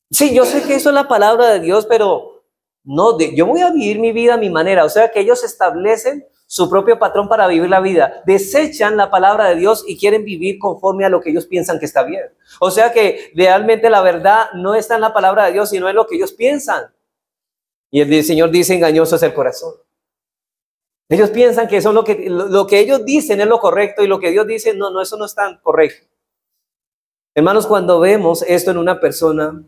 Sí, yo sé que eso es la palabra de Dios, pero no, yo voy a vivir mi vida a mi manera. O sea que ellos establecen su propio patrón para vivir la vida, desechan la palabra de Dios y quieren vivir conforme a lo que ellos piensan que está bien. O sea que realmente la verdad no está en la palabra de Dios, sino en lo que ellos piensan. Y el Señor dice, engañoso es el corazón. Ellos piensan que eso es lo que ellos dicen es lo correcto y lo que Dios dice, no, eso no es tan correcto. Hermanos, cuando vemos esto en una persona,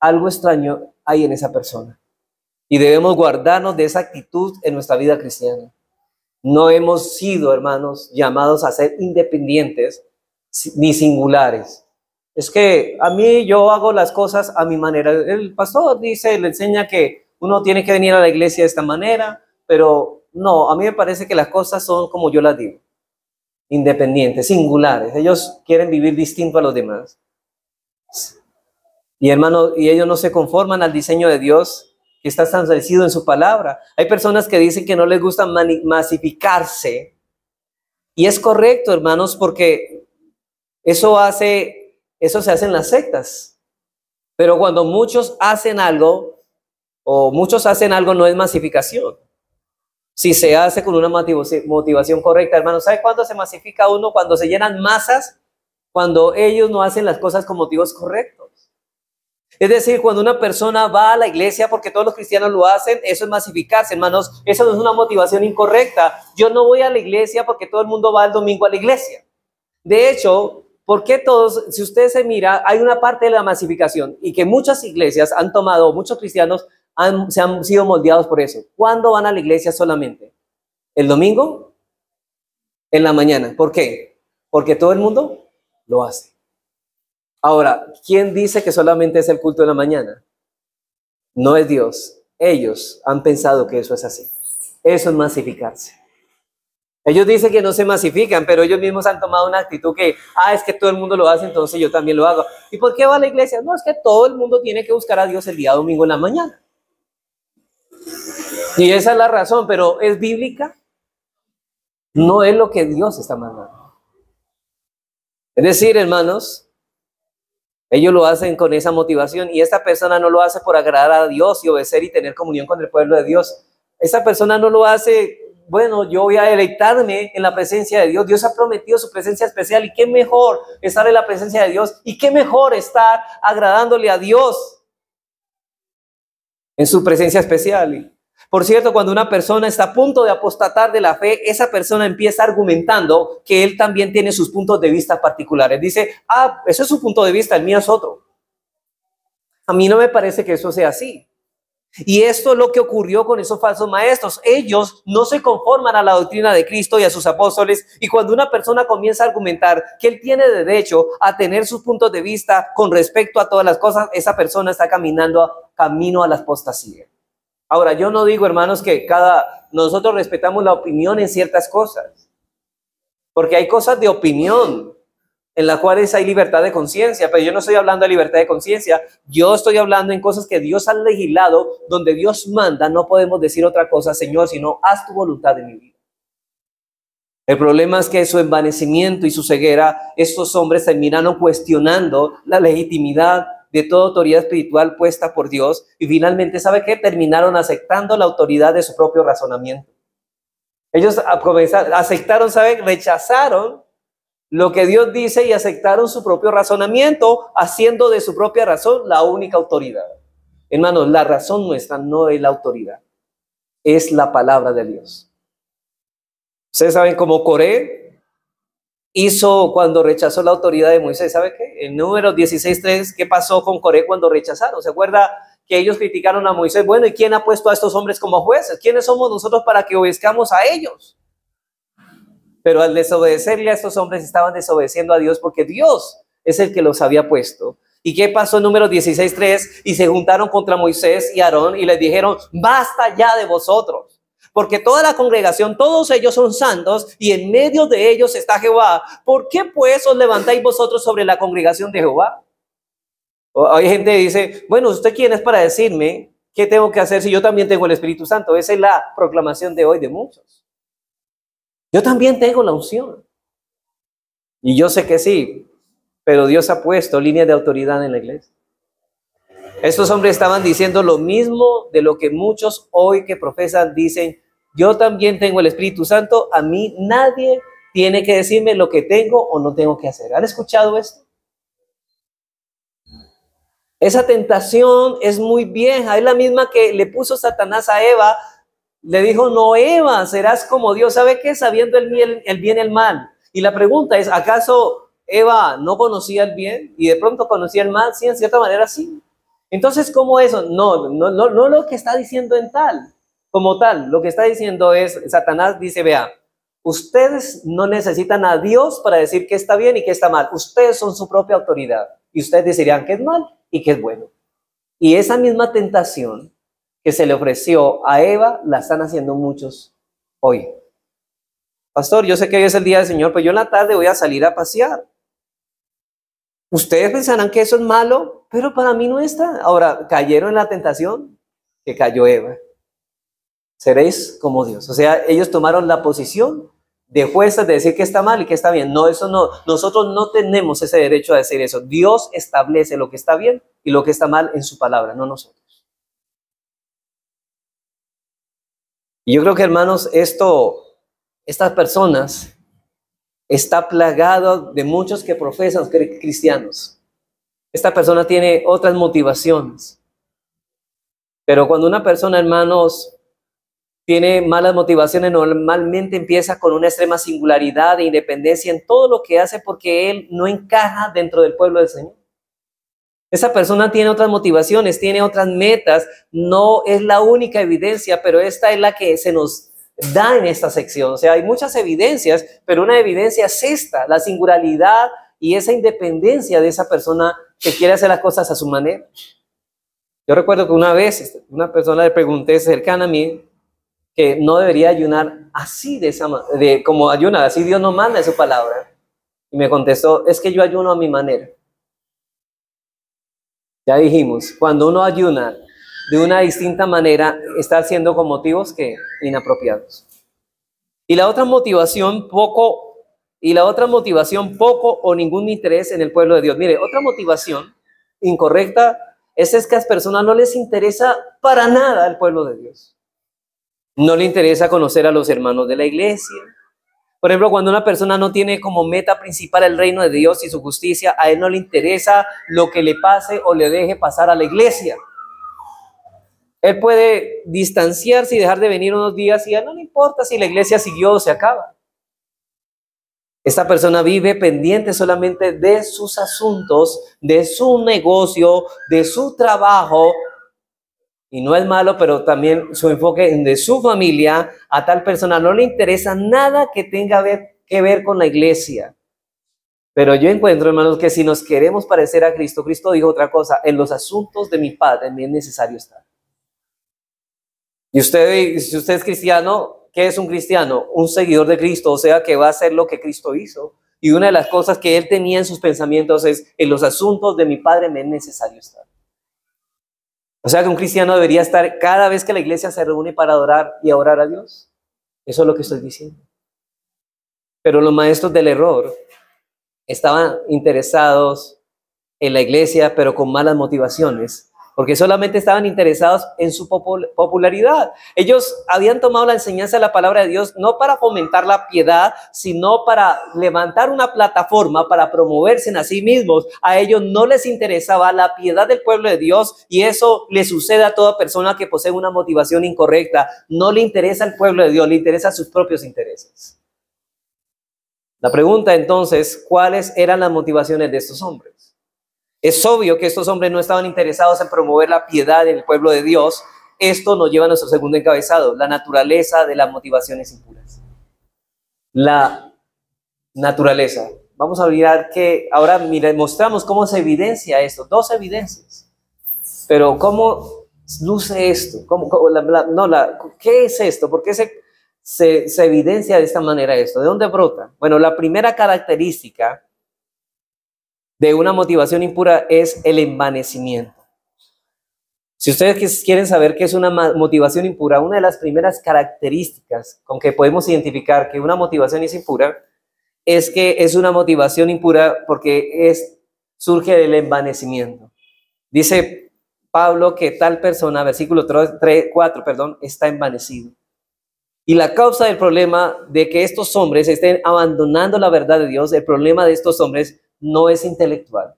algo extraño hay en esa persona. Y debemos guardarnos de esa actitud en nuestra vida cristiana. No hemos sido, hermanos, llamados a ser independientes ni singulares. Es que a mí yo hago las cosas a mi manera. El pastor le enseña que uno tiene que venir a la iglesia de esta manera, pero no, a mí me parece que las cosas son como yo las digo, independientes, singulares. Ellos quieren vivir distinto a los demás. Y hermanos, y ellos no se conforman al diseño de Dios que está establecido en su palabra. Hay personas que dicen que no les gusta masificarse. Y es correcto, hermanos, porque eso se hace en las sectas. Pero cuando muchos hacen algo no es masificación. Si se hace con una motivación correcta, hermanos, ¿sabe cuándo se masifica uno? Cuando se llenan masas, cuando ellos no hacen las cosas con motivos correctos. Es decir, cuando una persona va a la iglesia porque todos los cristianos lo hacen, eso es masificarse, hermanos. Eso no es una motivación incorrecta. Yo no voy a la iglesia porque todo el mundo va el domingo a la iglesia. De hecho, ¿por qué todos, si usted se mira, hay una parte de la masificación y que muchas iglesias han tomado, muchos cristianos se han sido moldeados por eso? ¿Cuándo van a la iglesia solamente? ¿El domingo? En la mañana. ¿Por qué? Porque todo el mundo lo hace. Ahora, ¿quién dice que solamente es el culto de la mañana? No es Dios. Ellos han pensado que eso es así. Eso es masificarse. Ellos dicen que no se masifican, pero ellos mismos han tomado una actitud que, es que todo el mundo lo hace, entonces yo también lo hago. ¿Y por qué va a la iglesia? No, es que todo el mundo tiene que buscar a Dios el día domingo en la mañana. Y esa es la razón, pero ¿es bíblica? No es lo que Dios está mandando. Es decir, hermanos, ellos lo hacen con esa motivación y esta persona no lo hace por agradar a Dios y obedecer y tener comunión con el pueblo de Dios. Esa persona no lo hace, bueno, yo voy a deleitarme en la presencia de Dios. Dios ha prometido su presencia especial y qué mejor estar en la presencia de Dios y qué mejor estar agradándole a Dios en su presencia especial. Por cierto, cuando una persona está a punto de apostatar de la fe, esa persona empieza argumentando que él también tiene sus puntos de vista particulares. Dice, eso es su punto de vista, el mío es otro. A mí no me parece que eso sea así. Y esto es lo que ocurrió con esos falsos maestros. Ellos no se conforman a la doctrina de Cristo y a sus apóstoles. Y cuando una persona comienza a argumentar que él tiene derecho a tener sus puntos de vista con respecto a todas las cosas, esa persona está camino a la apostasía. Ahora, yo no digo, hermanos, que nosotros respetamos la opinión en ciertas cosas, porque hay cosas de opinión en las cuales hay libertad de conciencia, pero yo no estoy hablando de libertad de conciencia, yo estoy hablando en cosas que Dios ha legislado, donde Dios manda, no podemos decir otra cosa, Señor, sino haz tu voluntad en mi vida. El problema es que su envanecimiento y su ceguera, estos hombres terminaron cuestionando la legitimidad de toda autoridad espiritual puesta por Dios y finalmente, ¿sabe qué? Terminaron aceptando la autoridad de su propio razonamiento. Ellos aceptaron, ¿sabe? Rechazaron lo que Dios dice y aceptaron su propio razonamiento, haciendo de su propia razón la única autoridad. Hermanos, la razón nuestra no es la autoridad, es la palabra de Dios. Ustedes saben, como Coré, hizo cuando rechazó la autoridad de Moisés? ¿Sabe qué? En Números 16:3, ¿qué pasó con Coré cuando rechazaron? ¿Se acuerda que ellos criticaron a Moisés? Bueno, ¿y quién ha puesto a estos hombres como jueces? ¿Quiénes somos nosotros para que obedezcamos a ellos? Pero al desobedecerle a estos hombres estaban desobedeciendo a Dios, porque Dios es el que los había puesto. ¿Y qué pasó en Números 16:3? Y se juntaron contra Moisés y Aarón y les dijeron: basta ya de vosotros, porque toda la congregación, todos ellos son santos y en medio de ellos está Jehová. ¿Por qué pues os levantáis vosotros sobre la congregación de Jehová? Hay gente que dice: bueno, ¿usted quién es para decirme qué tengo que hacer si yo también tengo el Espíritu Santo? Esa es la proclamación de hoy de muchos. Yo también tengo la unción. Y yo sé que sí, pero Dios ha puesto líneas de autoridad en la iglesia. Estos hombres estaban diciendo lo mismo de lo que muchos hoy que profesan dicen: yo también tengo el Espíritu Santo, a mí nadie tiene que decirme lo que tengo o no tengo que hacer. ¿Han escuchado esto? Esa tentación es muy vieja, es la misma que le puso Satanás a Eva. Le dijo: no, Eva, serás como Dios. ¿Sabe qué? Sabiendo el bien y el mal. Y la pregunta es: ¿acaso Eva no conocía el bien y de pronto conocía el mal? Sí, en cierta manera sí. Entonces, ¿cómo eso? No lo que está diciendo como tal. Lo que está diciendo es, Satanás dice: vea, ustedes no necesitan a Dios para decir qué está bien y qué está mal. Ustedes son su propia autoridad. Y ustedes decidirán qué es mal y qué es bueno. Y esa misma tentación que se le ofreció a Eva, la están haciendo muchos hoy. Pastor, yo sé que hoy es el día del Señor, pero yo en la tarde voy a salir a pasear. Ustedes pensarán que eso es malo, pero para mí no está. Ahora, cayeron en la tentación que cayó Eva. Seréis como Dios. O sea, ellos tomaron la posición de jueces de decir que está mal y que está bien. No, eso no. Nosotros no tenemos ese derecho a decir eso. Dios establece lo que está bien y lo que está mal en su palabra, no nosotros. Y yo creo que, hermanos, estas personas está plagado de muchos que profesan cristianos. Esta persona tiene otras motivaciones. Pero cuando una persona, hermanos, tiene malas motivaciones, normalmente empieza con una extrema singularidad e independencia en todo lo que hace, porque él no encaja dentro del pueblo del Señor. Esa persona tiene otras motivaciones, tiene otras metas, no es la única evidencia, pero esta es la que se nos da en esta sección. O sea, hay muchas evidencias, pero una evidencia es esta, la singularidad y esa independencia de esa persona que quiere hacer las cosas a su manera. Yo recuerdo que una vez una persona le pregunté cercana a mí que no debería ayunar así, como ayuna, así Dios nos manda en su palabra. Y me contestó: es que yo ayuno a mi manera. Ya dijimos, cuando uno ayuna de una distinta manera, está haciendo con motivos que inapropiados. Y la otra motivación, poco o ningún interés en el pueblo de Dios. Mire, otra motivación incorrecta es que a las personas no les interesa para nada el pueblo de Dios. No le interesa conocer a los hermanos de la iglesia. Por ejemplo, cuando una persona no tiene como meta principal el reino de Dios y su justicia, a él no le interesa lo que le pase o le deje pasar a la iglesia. Él puede distanciarse y dejar de venir unos días y a él no le importa si la iglesia siguió o se acaba. Esta persona vive pendiente solamente de sus asuntos, de su negocio, de su trabajo. Y no es malo, pero también su enfoque de su familia. A tal persona no le interesa nada que tenga que ver con la iglesia. Pero yo encuentro, hermanos, que si nos queremos parecer a Cristo, Cristo dijo otra cosa: en los asuntos de mi Padre me es necesario estar. Y si usted es cristiano, ¿qué es un cristiano? Un seguidor de Cristo, o sea, que va a hacer lo que Cristo hizo. Y una de las cosas que él tenía en sus pensamientos es: en los asuntos de mi Padre me es necesario estar. O sea que un cristiano debería estar cada vez que la iglesia se reúne para adorar y orar a Dios. Eso es lo que estoy diciendo. Pero los maestros del error estaban interesados en la iglesia, pero con malas motivaciones, porque solamente estaban interesados en su popularidad. Ellos habían tomado la enseñanza de la palabra de Dios no para fomentar la piedad, sino para levantar una plataforma para promoverse a sí mismos. A ellos no les interesaba la piedad del pueblo de Dios, y eso le sucede a toda persona que posee una motivación incorrecta. No le interesa el pueblo de Dios, le interesan sus propios intereses. La pregunta entonces, ¿cuáles eran las motivaciones de estos hombres? Es obvio que estos hombres no estaban interesados en promover la piedad en el pueblo de Dios. Esto nos lleva a nuestro segundo encabezado, la naturaleza de las motivaciones impuras. La naturaleza. Vamos a mirar que ahora mostramos cómo se evidencia esto. Dos evidencias. Pero ¿cómo luce esto? ¿Qué es esto? ¿Por qué se evidencia de esta manera esto? ¿De dónde brota? Bueno, la primera característica de una motivación impura es el envanecimiento. Si ustedes quieren saber qué es una motivación impura, una de las primeras características con que podemos identificar que una motivación es impura es que es una motivación impura porque surge del envanecimiento. Dice Pablo que tal persona, versículo 4, está envanecido. Y la causa del problema de que estos hombres estén abandonando la verdad de Dios, el problema de estos hombres no es intelectual.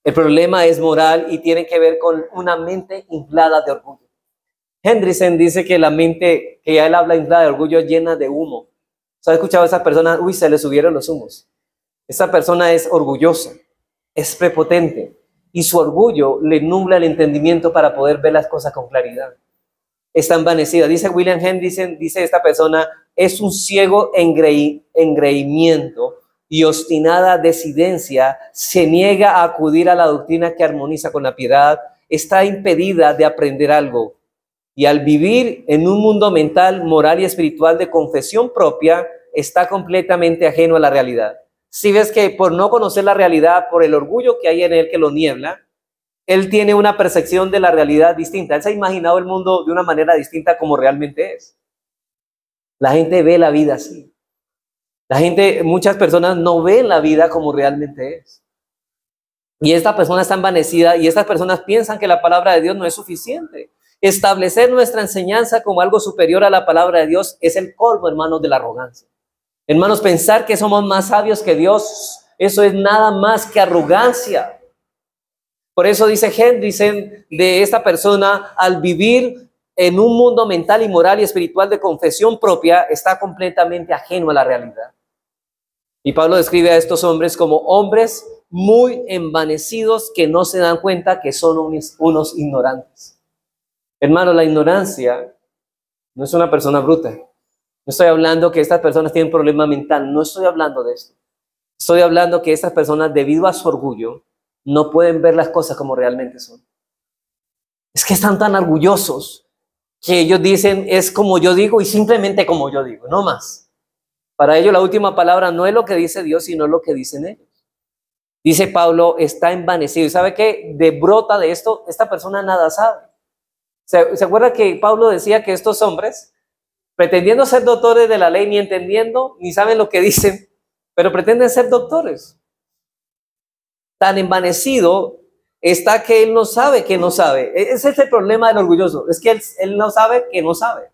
El problema es moral y tiene que ver con una mente inflada de orgullo. Hendrickson dice que la mente que él habla inflada de orgullo llena de humo. ¿Se ha escuchado a esa persona? Uy, se le subieron los humos. Esa persona es orgullosa, es prepotente y su orgullo le nubla el entendimiento para poder ver las cosas con claridad. Está envanecida. Dice William Hendrickson, dice esta persona, es un ciego engreimiento y obstinada desidencia, se niega a acudir a la doctrina que armoniza con la piedad, está impedida de aprender algo. Y al vivir en un mundo mental, moral y espiritual de confesión propia, está completamente ajeno a la realidad. Si ves que por no conocer la realidad, por el orgullo que hay en él que lo niebla, él tiene una percepción de la realidad distinta. Él se ha imaginado el mundo de una manera distinta como realmente es. La gente ve la vida así. Muchas personas no ven la vida como realmente es. Y esta persona está envanecida y estas personas piensan que la palabra de Dios no es suficiente. Establecer nuestra enseñanza como algo superior a la palabra de Dios es el colmo, hermanos, de la arrogancia. Hermanos, pensar que somos más sabios que Dios, eso es nada más que arrogancia. Por eso dice Hendrickson de esta persona, al vivir en un mundo mental y moral y espiritual de confesión propia, está completamente ajeno a la realidad. Y Pablo describe a estos hombres como hombres muy envanecidos que no se dan cuenta que son unos ignorantes. Hermano, la ignorancia no es una persona bruta. No estoy hablando que estas personas tienen un problema mental. No estoy hablando de esto. Estoy hablando que estas personas, debido a su orgullo, no pueden ver las cosas como realmente son. Es que están tan orgullosos que ellos dicen es como yo digo y simplemente como yo digo, no más. Para ellos la última palabra no es lo que dice Dios, sino lo que dicen ellos. Dice Pablo, está envanecido. ¿Y sabe qué? Brota de esto, esta persona nada sabe. ¿Se acuerda que Pablo decía que estos hombres, pretendiendo ser doctores de la ley, ni entendiendo, ni saben lo que dicen, pero pretenden ser doctores? Tan envanecido está que él no sabe que no sabe. Ese es el problema del orgulloso, es que él no sabe que no sabe.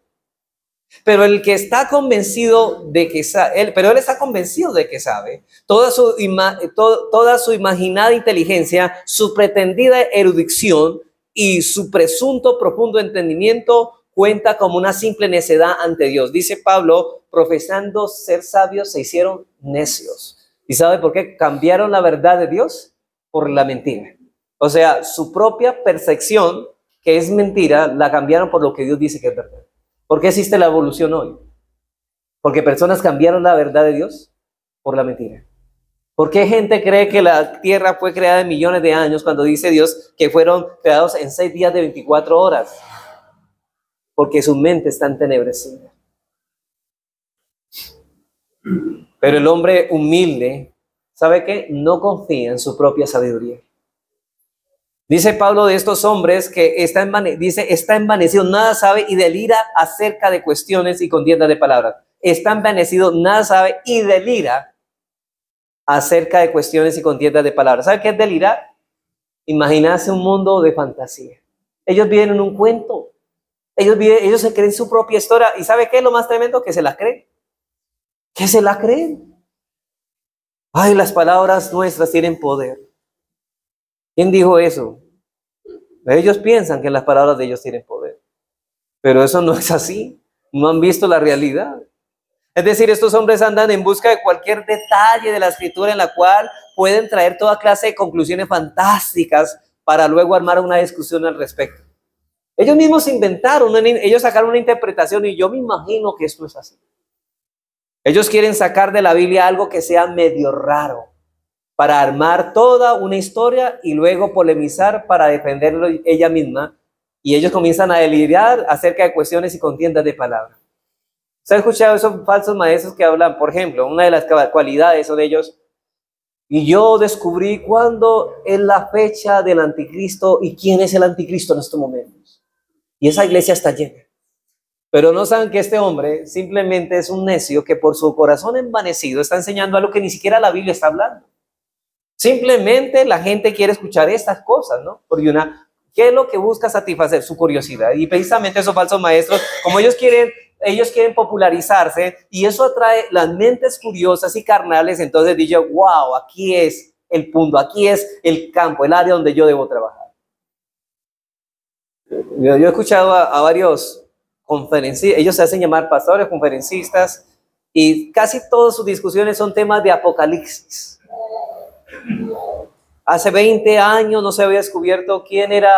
Pero el que está convencido de que sabe, él está convencido de que sabe, toda su imaginada inteligencia, su pretendida erudición y su presunto profundo entendimiento cuenta como una simple necedad ante Dios. Dice Pablo, profesando ser sabios, se hicieron necios. ¿Y sabe por qué? Cambiaron la verdad de Dios por la mentira. O sea, su propia percepción, que es mentira, la cambiaron por lo que Dios dice que es verdad. ¿Por qué existe la evolución hoy? Porque personas cambiaron la verdad de Dios por la mentira. ¿Por qué gente cree que la tierra fue creada en millones de años cuando dice Dios que fueron creados en 6 días de 24 horas? Porque su mente está entenebrecida. Pero el hombre humilde, ¿sabe qué? No confía en su propia sabiduría. Dice Pablo de estos hombres que está envanecido, nada sabe y delira acerca de cuestiones y contiendas de palabras. Está envanecido, nada sabe y delira acerca de cuestiones y contiendas de palabras. ¿Sabe qué es delirar? Imaginarse un mundo de fantasía. Ellos viven en un cuento. Ellos se creen su propia historia. ¿Y sabe qué es lo más tremendo? Que se la creen. Que se la creen. Ay, las palabras nuestras tienen poder. ¿Quién dijo eso? Ellos piensan que las palabras de ellos tienen poder. Pero eso no es así. No han visto la realidad. Es decir, estos hombres andan en busca de cualquier detalle de la escritura en la cual pueden traer toda clase de conclusiones fantásticas para luego armar una discusión al respecto. Ellos mismos inventaron, ellos sacaron una interpretación y yo me imagino que esto es así. Ellos quieren sacar de la Biblia algo que sea medio raro para armar toda una historia y luego polemizar para defenderlo ella misma. Y ellos comienzan a delirar acerca de cuestiones y contiendas de palabras. ¿Se ha escuchado esos falsos maestros que hablan? Por ejemplo, una de las cualidades son de ellos. Y yo descubrí cuándo es la fecha del anticristo y quién es el anticristo en estos momentos. Y esa iglesia está llena. Pero no saben que este hombre simplemente es un necio que por su corazón envanecido está enseñando algo que ni siquiera la Biblia está hablando. Simplemente la gente quiere escuchar estas cosas, ¿no? Porque ¿qué es lo que busca satisfacer? Su curiosidad. Y precisamente esos falsos maestros, como ellos quieren popularizarse y eso atrae las mentes curiosas y carnales, entonces dice, wow, aquí es el punto, aquí es el campo, el área donde yo debo trabajar. Yo he escuchado a varios conferencistas, ellos se hacen llamar pastores, conferencistas, y casi todas sus discusiones son temas de apocalipsis. Hace 20 años no se había descubierto quién era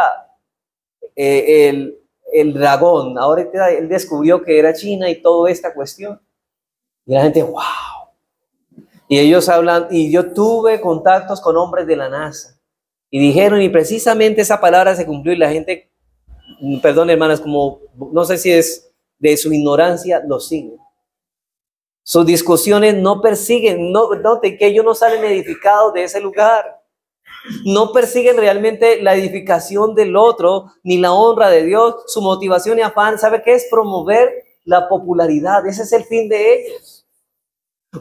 el dragón. Ahora él descubrió que era China y toda esta cuestión. Y la gente, wow. Y ellos hablan, y yo tuve contactos con hombres de la NASA. Y dijeron, y precisamente esa palabra se cumplió y la gente, perdón hermanas, como no sé si es de su ignorancia, lo siguen. Sus discusiones no persiguen, noten que ellos no salen edificados de ese lugar. No persiguen realmente la edificación del otro, ni la honra de Dios. Su motivación y afán, ¿sabe qué es? Promover la popularidad. Ese es el fin de ellos.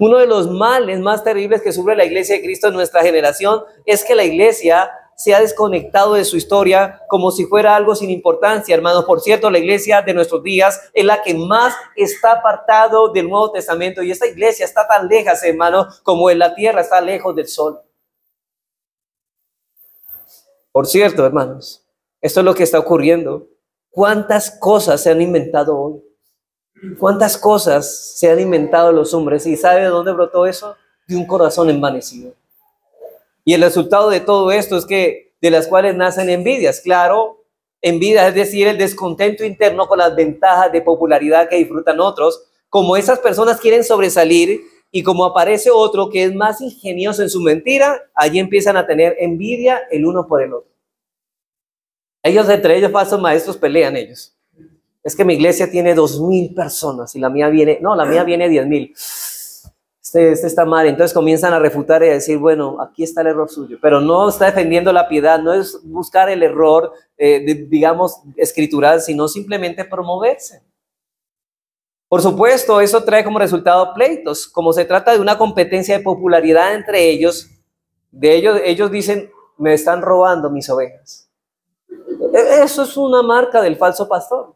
Uno de los males más terribles que sufre la iglesia de Cristo en nuestra generación es que la iglesia se ha desconectado de su historia como si fuera algo sin importancia, hermanos. Por cierto, la iglesia de nuestros días es la que más está apartado del Nuevo Testamento, y esta iglesia está tan lejos, hermanos, como en la tierra está lejos del sol. Por cierto, hermanos, esto es lo que está ocurriendo. ¿Cuántas cosas se han inventado hoy? ¿Cuántas cosas se han inventado los hombres? ¿Y sabe de dónde brotó eso? De un corazón envanecido. Y el resultado de todo esto es que de las cuales nacen envidias. Claro, envidia, es decir, el descontento interno con las ventajas de popularidad que disfrutan otros. Como esas personas quieren sobresalir y como aparece otro que es más ingenioso en su mentira, allí empiezan a tener envidia el uno por el otro. Ellos, entre ellos, falsos maestros, pelean ellos. Es que mi iglesia tiene 2,000 personas y la mía viene 10,000. Este está mal. Entonces comienzan a refutar y a decir, bueno, aquí está el error suyo. Pero no está defendiendo la piedad, no es buscar el error, digamos, escritural, sino simplemente promoverse. Por supuesto, eso trae como resultado pleitos. Como se trata de una competencia de popularidad entre ellos, ellos dicen, me están robando mis ovejas. Eso es una marca del falso pastor.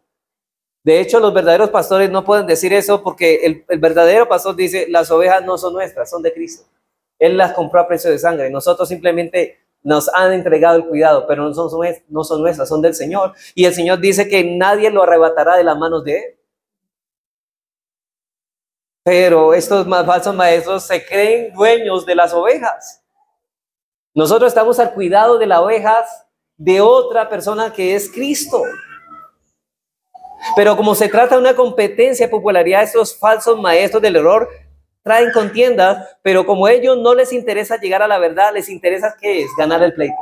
De hecho, los verdaderos pastores no pueden decir eso porque el verdadero pastor dice, las ovejas no son nuestras, son de Cristo. Él las compró a precio de sangre. Nosotros simplemente nos han entregado el cuidado, pero no son nuestras, son del Señor. Y el Señor dice que nadie lo arrebatará de las manos de Él. Pero estos falsos maestros se creen dueños de las ovejas. Nosotros estamos al cuidado de las ovejas de otra persona que es Cristo. Pero como se trata de una competencia de popularidad, estos falsos maestros del error traen contiendas, pero como a ellos no les interesa llegar a la verdad, les interesa ¿qué es? Ganar el pleito,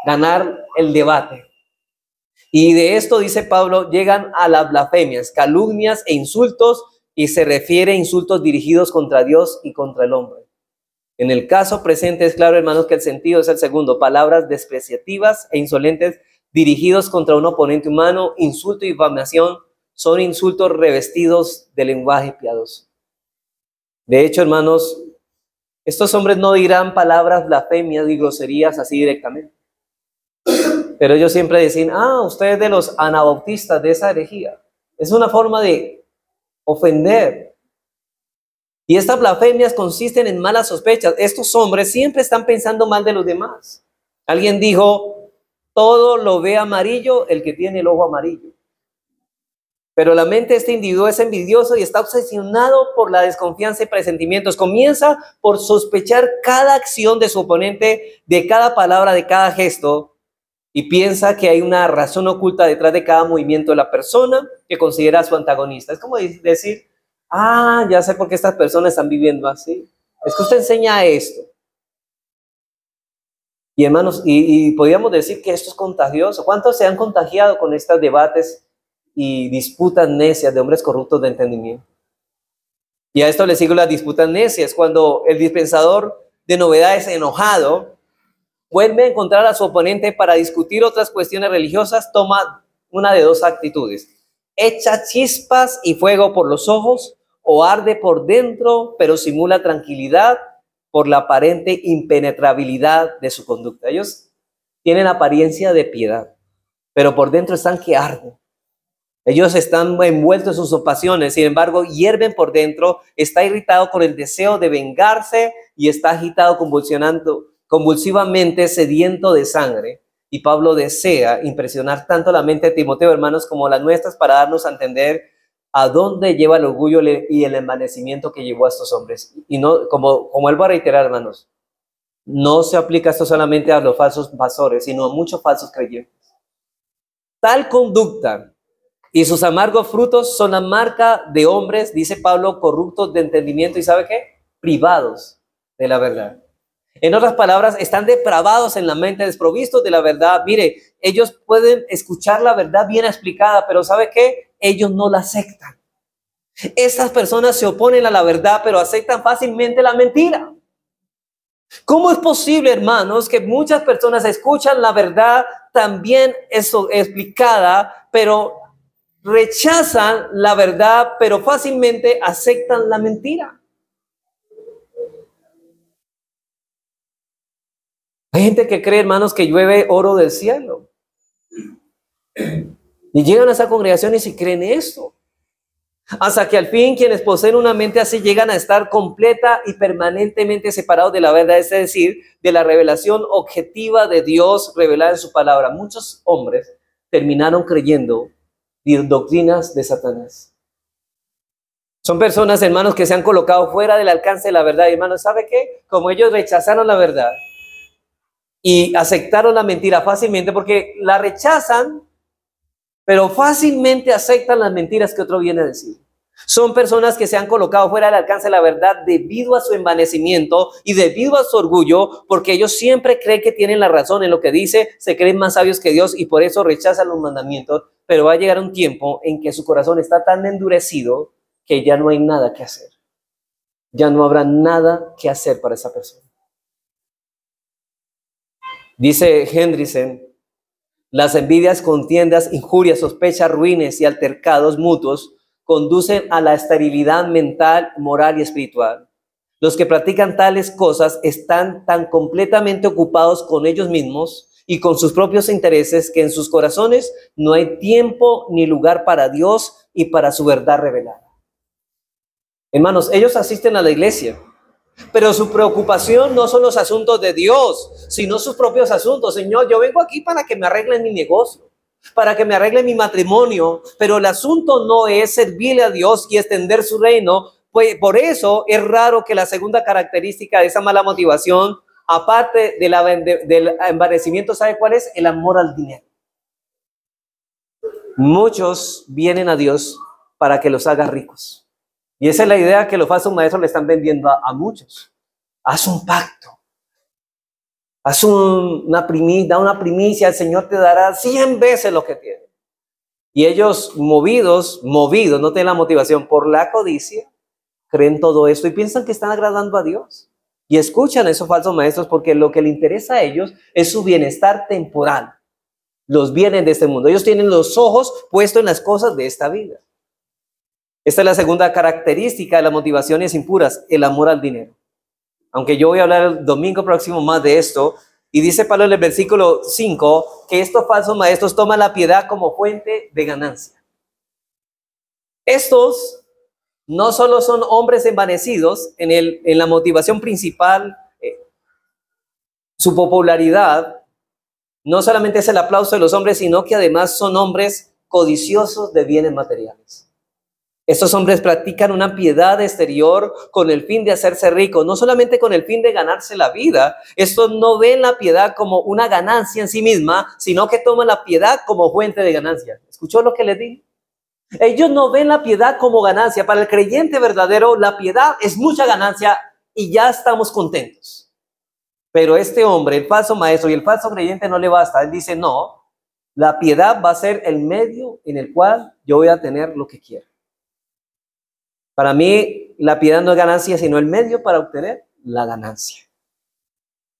ganar el debate. Y de esto, dice Pablo, llegan a las blasfemias, calumnias e insultos, y se refiere a insultos dirigidos contra Dios y contra el hombre. En el caso presente es claro, hermanos, que el sentido es el segundo: palabras despreciativas e insolentes dirigidos contra un oponente humano. Insulto y difamación son insultos revestidos de lenguaje piadoso. De hecho, hermanos, estos hombres no dirán palabras blasfemias y groserías así directamente, pero ellos siempre dicen, ustedes de los anabautistas, de esa herejía. Es una forma de ofender. Y estas blasfemias consisten en malas sospechas. Estos hombres siempre están pensando mal de los demás. Alguien dijo, todo lo ve amarillo el que tiene el ojo amarillo. Pero la mente de este individuo es envidioso y está obsesionado por la desconfianza y presentimientos. Comienza por sospechar cada acción de su oponente, de cada palabra, de cada gesto, y piensa que hay una razón oculta detrás de cada movimiento de la persona que considera su antagonista. Es como decir, ya sé por qué estas personas están viviendo así. Es que usted enseña esto. Y hermanos, y podríamos decir que esto es contagioso. ¿Cuántos se han contagiado con estos debates y disputas necias de hombres corruptos de entendimiento? Y a esto le sigo las disputas necias, cuando el dispensador de novedades enojado vuelve a encontrar a su oponente para discutir otras cuestiones religiosas, toma una de dos actitudes: echa chispas y fuego por los ojos, o arde por dentro, pero simula tranquilidad por la aparente impenetrabilidad de su conducta. Ellos tienen apariencia de piedad, pero por dentro están que arden. Ellos están envueltos en sus pasiones, sin embargo, hierven por dentro, está irritado con el deseo de vengarse y está agitado, convulsivamente, sediento de sangre. Y Pablo desea impresionar tanto la mente de Timoteo, hermanos, como las nuestras, para darnos a entender a dónde lleva el orgullo y el envanecimiento que llevó a estos hombres. Y no, como vuelvo a reiterar, hermanos, no se aplica esto solamente a los falsos pastores, sino a muchos falsos creyentes. Tal conducta y sus amargos frutos son la marca de hombres, dice Pablo, corruptos de entendimiento y ¿sabe qué? Privados de la verdad. En otras palabras, están depravados en la mente, desprovistos de la verdad. Mire, ellos pueden escuchar la verdad bien explicada, pero ¿sabe qué? Ellos no la aceptan. Estas personas se oponen a la verdad, pero aceptan fácilmente la mentira. ¿Cómo es posible, hermanos, que muchas personas escuchan la verdad también explicada, pero rechazan la verdad, pero fácilmente aceptan la mentira? Hay gente que cree, hermanos, que llueve oro del cielo. Y llegan a esa congregación y se creen esto. Hasta que al fin quienes poseen una mente así llegan a estar completa y permanentemente separados de la verdad, es decir, de la revelación objetiva de Dios revelada en su palabra. Muchos hombres terminaron creyendo doctrinas de Satanás. Son personas, hermanos, que se han colocado fuera del alcance de la verdad. Y, hermanos, ¿sabe qué? Como ellos rechazaron la verdad y aceptaron la mentira fácilmente, porque la rechazan, pero fácilmente aceptan las mentiras que otro viene a decir. Son personas que se han colocado fuera del alcance de la verdad debido a su envanecimiento y debido a su orgullo, porque ellos siempre creen que tienen la razón en lo que dice, se creen más sabios que Dios y por eso rechazan los mandamientos. Pero va a llegar un tiempo en que su corazón está tan endurecido que ya no hay nada que hacer. Ya no habrá nada que hacer para esa persona. Dice Hendrickson: las envidias, contiendas, injurias, sospechas, ruines y altercados mutuos conducen a la esterilidad mental, moral y espiritual. Los que practican tales cosas están tan completamente ocupados con ellos mismos y con sus propios intereses que en sus corazones no hay tiempo ni lugar para Dios y para su verdad revelada. Hermanos, ellos asisten a la iglesia, pero su preocupación no son los asuntos de Dios, sino sus propios asuntos. Señor, yo vengo aquí para que me arreglen mi negocio, para que me arreglen mi matrimonio, pero el asunto no es servirle a Dios y extender su reino. Pues por eso es raro que la segunda característica de esa mala motivación, aparte del envanecimiento, ¿sabe cuál es? El amor al dinero. Muchos vienen a Dios para que los haga ricos. Y esa es la idea que los falsos maestros le están vendiendo a muchos. Haz un pacto. Haz una primicia, el Señor te dará 100 veces lo que tienes. Y ellos movidos, no tienen la motivación por la codicia, creen todo esto y piensan que están agradando a Dios. Y escuchan a esos falsos maestros porque lo que le interesa a ellos es su bienestar temporal. Los bienes de este mundo. Ellos tienen los ojos puestos en las cosas de esta vida. Esta es la segunda característica de las motivaciones impuras, el amor al dinero. Aunque yo voy a hablar el domingo próximo más de esto, y dice Pablo en el versículo 5 que estos falsos maestros toman la piedad como fuente de ganancia. Estos no solo son hombres envanecidos en la motivación principal, su popularidad no solamente es el aplauso de los hombres, sino que además son hombres codiciosos de bienes materiales. Estos hombres practican una piedad exterior con el fin de hacerse ricos, no solamente con el fin de ganarse la vida. Estos no ven la piedad como una ganancia en sí misma, sino que toman la piedad como fuente de ganancia. ¿Escuchó lo que les dije? Ellos no ven la piedad como ganancia. Para el creyente verdadero, la piedad es mucha ganancia y ya estamos contentos. Pero este hombre, el falso maestro y el falso creyente no le basta. Él dice, no, la piedad va a ser el medio en el cual yo voy a tener lo que quiero. Para mí, la piedad no es ganancia, sino el medio para obtener la ganancia.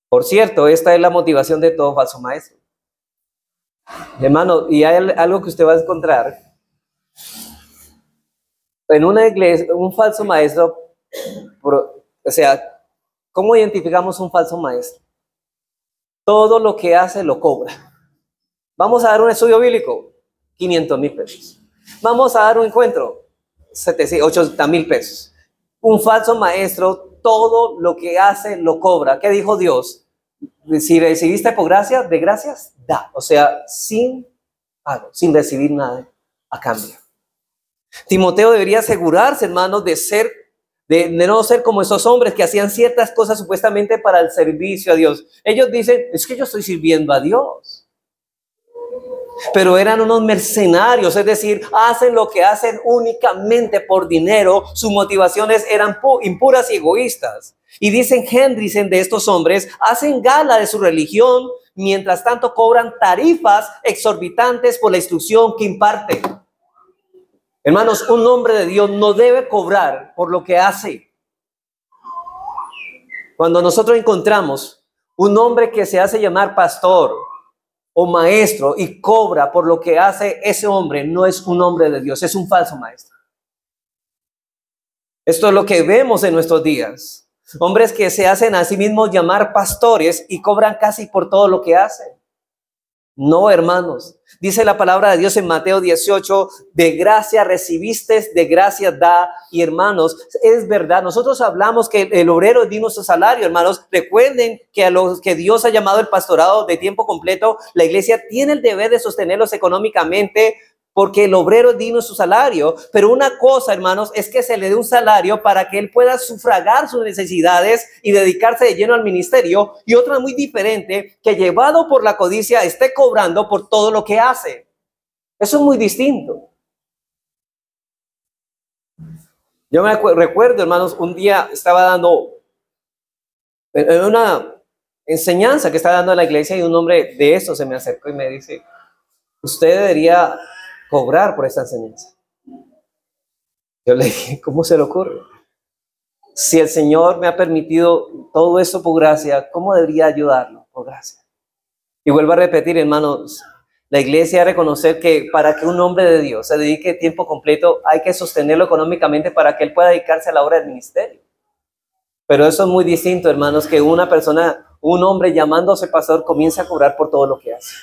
Por cierto, esta es la motivación de todo falso maestro. Hermano, y hay algo que usted va a encontrar. En una iglesia, un falso maestro, o sea, ¿cómo identificamos un falso maestro? Todo lo que hace lo cobra. Vamos a dar un estudio bíblico, 500,000 pesos. Vamos a dar un encuentro, 80,000 pesos. Un falso maestro, todo lo que hace lo cobra. ¿Qué dijo Dios? Si recibiste por gracia, de gracias, da. O sea, sin pago, sin recibir nada a cambio. Timoteo debería asegurarse, hermanos, de no ser como esos hombres que hacían ciertas cosas supuestamente para el servicio a Dios. Ellos dicen, es que yo estoy sirviendo a Dios. Pero eran unos mercenarios, es decir, hacen lo que hacen únicamente por dinero. Sus motivaciones eran impuras y egoístas. Y dicen Hendrickson de estos hombres, hacen gala de su religión, mientras tanto cobran tarifas exorbitantes por la instrucción que imparten. Hermanos, un hombre de Dios no debe cobrar por lo que hace. Cuando nosotros encontramos un hombre que se hace llamar pastor o maestro y cobra por lo que hace, ese hombre no es un hombre de Dios, es un falso maestro. Esto es lo que vemos en nuestros días. Hombres que se hacen a sí mismos llamar pastores y cobran casi por todo lo que hacen. No, hermanos. Dice la palabra de Dios en Mateo 18, de gracia recibiste, de gracia da. Y hermanos, es verdad, nosotros hablamos que el obrero es digno de su salario, hermanos. Recuerden que a los que Dios ha llamado el pastorado de tiempo completo, la iglesia tiene el deber de sostenerlos económicamente, porque el obrero es digno de su salario. Pero una cosa, hermanos, es que se le dé un salario para que él pueda sufragar sus necesidades y dedicarse de lleno al ministerio. Y otra muy diferente, que llevado por la codicia esté cobrando por todo lo que hace. Eso es muy distinto. Yo me recuerdo, hermanos, un día estaba dando en una enseñanza que estaba dando en la iglesia y un hombre de eso se me acercó y me dice, usted debería cobrar por esta enseñanza. Yo le dije, ¿cómo se le ocurre? Si el Señor me ha permitido todo esto por gracia, ¿cómo debería ayudarlo por gracia? Y vuelvo a repetir, hermanos, la iglesia debe reconocer que para que un hombre de Dios se dedique tiempo completo, hay que sostenerlo económicamente para que él pueda dedicarse a la obra del ministerio. Pero eso es muy distinto, hermanos, que una persona, un hombre llamándose pastor, comience a cobrar por todo lo que hace.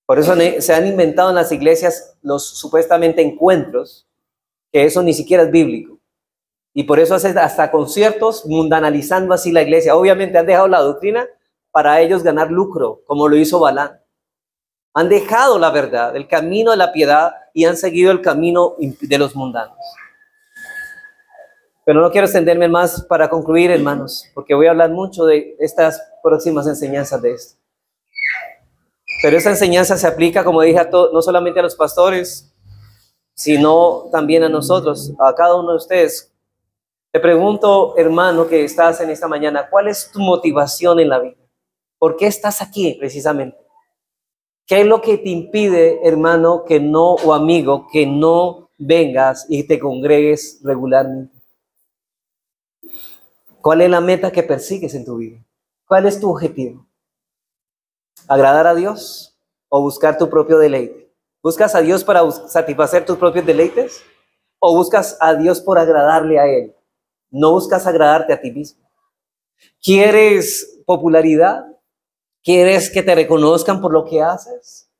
Por eso se han inventado en las iglesias los supuestamente encuentros, que eso ni siquiera es bíblico. Y por eso hacen hasta conciertos mundanalizando así la iglesia. Obviamente han dejado la doctrina para ellos ganar lucro, como lo hizo Balaam. Han dejado la verdad, el camino de la piedad, y han seguido el camino de los mundanos. Pero no quiero extenderme más para concluir, hermanos, porque voy a hablar mucho de estas próximas enseñanzas de esto. Pero esta enseñanza se aplica, como dije, no solamente a los pastores, sino también a nosotros, a cada uno de ustedes. Te pregunto, hermano, que estás en esta mañana, ¿cuál es tu motivación en la vida? ¿Por qué estás aquí precisamente? ¿Qué es lo que te impide, hermano, que no, o amigo, que no vengas y te congregues regularmente? ¿Cuál es la meta que persigues en tu vida? ¿Cuál es tu objetivo? ¿Agradar a Dios o buscar tu propio deleite? ¿Buscas a Dios para satisfacer tus propios deleites? ¿O buscas a Dios por agradarle a Él? No buscas agradarte a ti mismo. ¿Quieres popularidad? ¿Quieres que te reconozcan por lo que haces?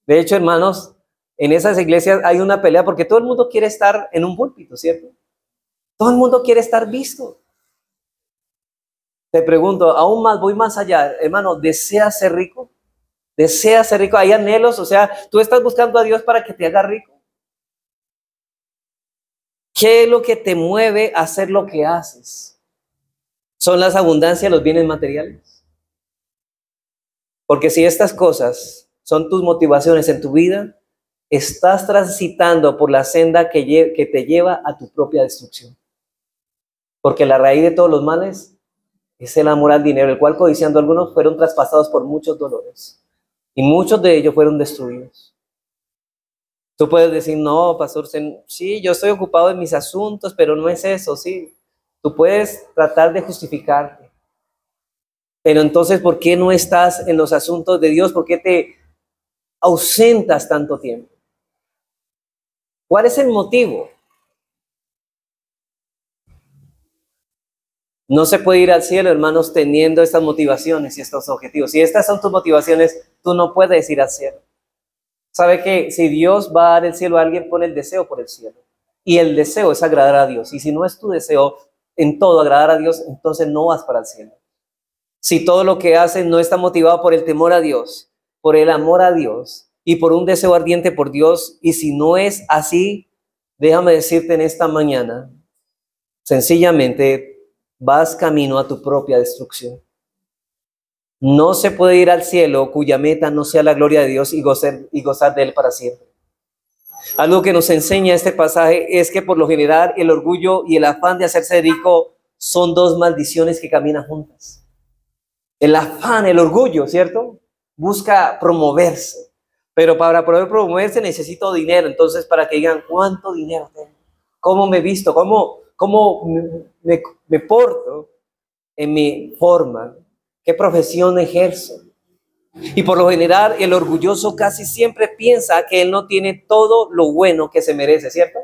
De hecho, hermanos, en esas iglesias hay una pelea porque todo el mundo quiere estar en un púlpito, ¿cierto? Todo el mundo quiere estar visto. Te pregunto, aún más, voy más allá, hermano, ¿deseas ser rico? Deseas ser rico, hay anhelos, o sea, tú estás buscando a Dios para que te haga rico. ¿Qué es lo que te mueve a hacer lo que haces? ¿Son las abundancias, los bienes materiales? Porque si estas cosas son tus motivaciones en tu vida, estás transitando por la senda que te lleva a tu propia destrucción. Porque la raíz de todos los males es el amor al dinero, el cual codiciando algunos fueron traspasados por muchos dolores. Y muchos de ellos fueron destruidos. Tú puedes decir, no, pastor, sí, yo estoy ocupado en mis asuntos, pero no es eso, sí. Tú puedes tratar de justificarte. Pero entonces, ¿por qué no estás en los asuntos de Dios? ¿Por qué te ausentas tanto tiempo? ¿Cuál es el motivo? No se puede ir al cielo, hermanos, teniendo estas motivaciones y estos objetivos. Si estas son tus motivaciones, tú no puedes ir al cielo. ¿Sabe que si Dios va a dar el cielo a alguien, pone el deseo por el cielo? Y el deseo es agradar a Dios. Y si no es tu deseo en todo agradar a Dios, entonces no vas para el cielo. Si todo lo que haces no está motivado por el temor a Dios, por el amor a Dios y por un deseo ardiente por Dios, y si no es así, déjame decirte en esta mañana, sencillamente vas camino a tu propia destrucción. No se puede ir al cielo cuya meta no sea la gloria de Dios y gozar de Él para siempre. Algo que nos enseña este pasaje es que por lo general el orgullo y el afán de hacerse rico son dos maldiciones que caminan juntas. El afán, el orgullo, ¿cierto? Busca promoverse, pero para poder promoverse necesito dinero. Entonces, para que digan, ¿cuánto dinero tengo? ¿Cómo me he visto? ¿Cómo me porto en mi forma? ¿Qué profesión ejerzo? Y por lo general, el orgulloso casi siempre piensa que él no tiene todo lo bueno que se merece, ¿cierto?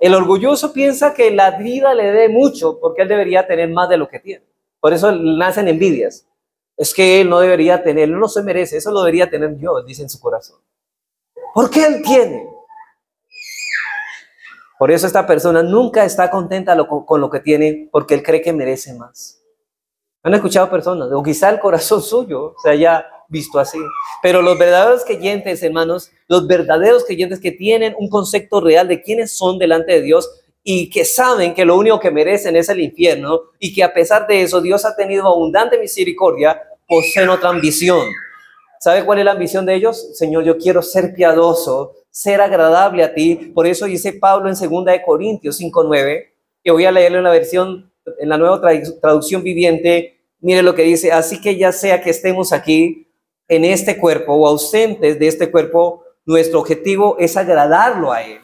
El orgulloso piensa que la vida le dé mucho porque él debería tener más de lo que tiene. Por eso nacen envidias. Es que él no debería tener, él no se merece, eso lo debería tener yo, dice en su corazón. ¿Por qué él tiene? Por eso esta persona nunca está contenta con lo que tiene porque él cree que merece más. ¿Han escuchado personas? O quizá el corazón suyo se haya visto así. Pero los verdaderos creyentes, hermanos, los verdaderos creyentes que tienen un concepto real de quiénes son delante de Dios y que saben que lo único que merecen es el infierno y que a pesar de eso Dios ha tenido abundante misericordia, poseen otra ambición. ¿Sabe cuál es la ambición de ellos? Señor, yo quiero ser piadoso, ser agradable a ti. Por eso dice Pablo en 2 Corintios 5:9, que voy a leerlo en la versión, en la nueva traducción viviente. Mire lo que dice: así que ya sea que estemos aquí en este cuerpo o ausentes de este cuerpo, nuestro objetivo es agradarlo a Él.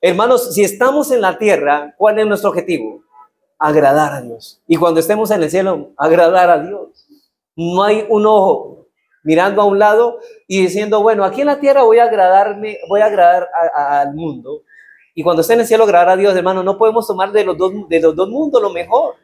Hermanos, si estamos en la tierra, ¿cuál es nuestro objetivo? Agradar a Dios. Y cuando estemos en el cielo, agradar a Dios. No hay un ojo mirando a un lado y diciendo, bueno, aquí en la tierra voy a agradar al mundo. Y cuando esté en el cielo, agradar a Dios, hermano. No podemos tomar de los dos mundos lo mejor.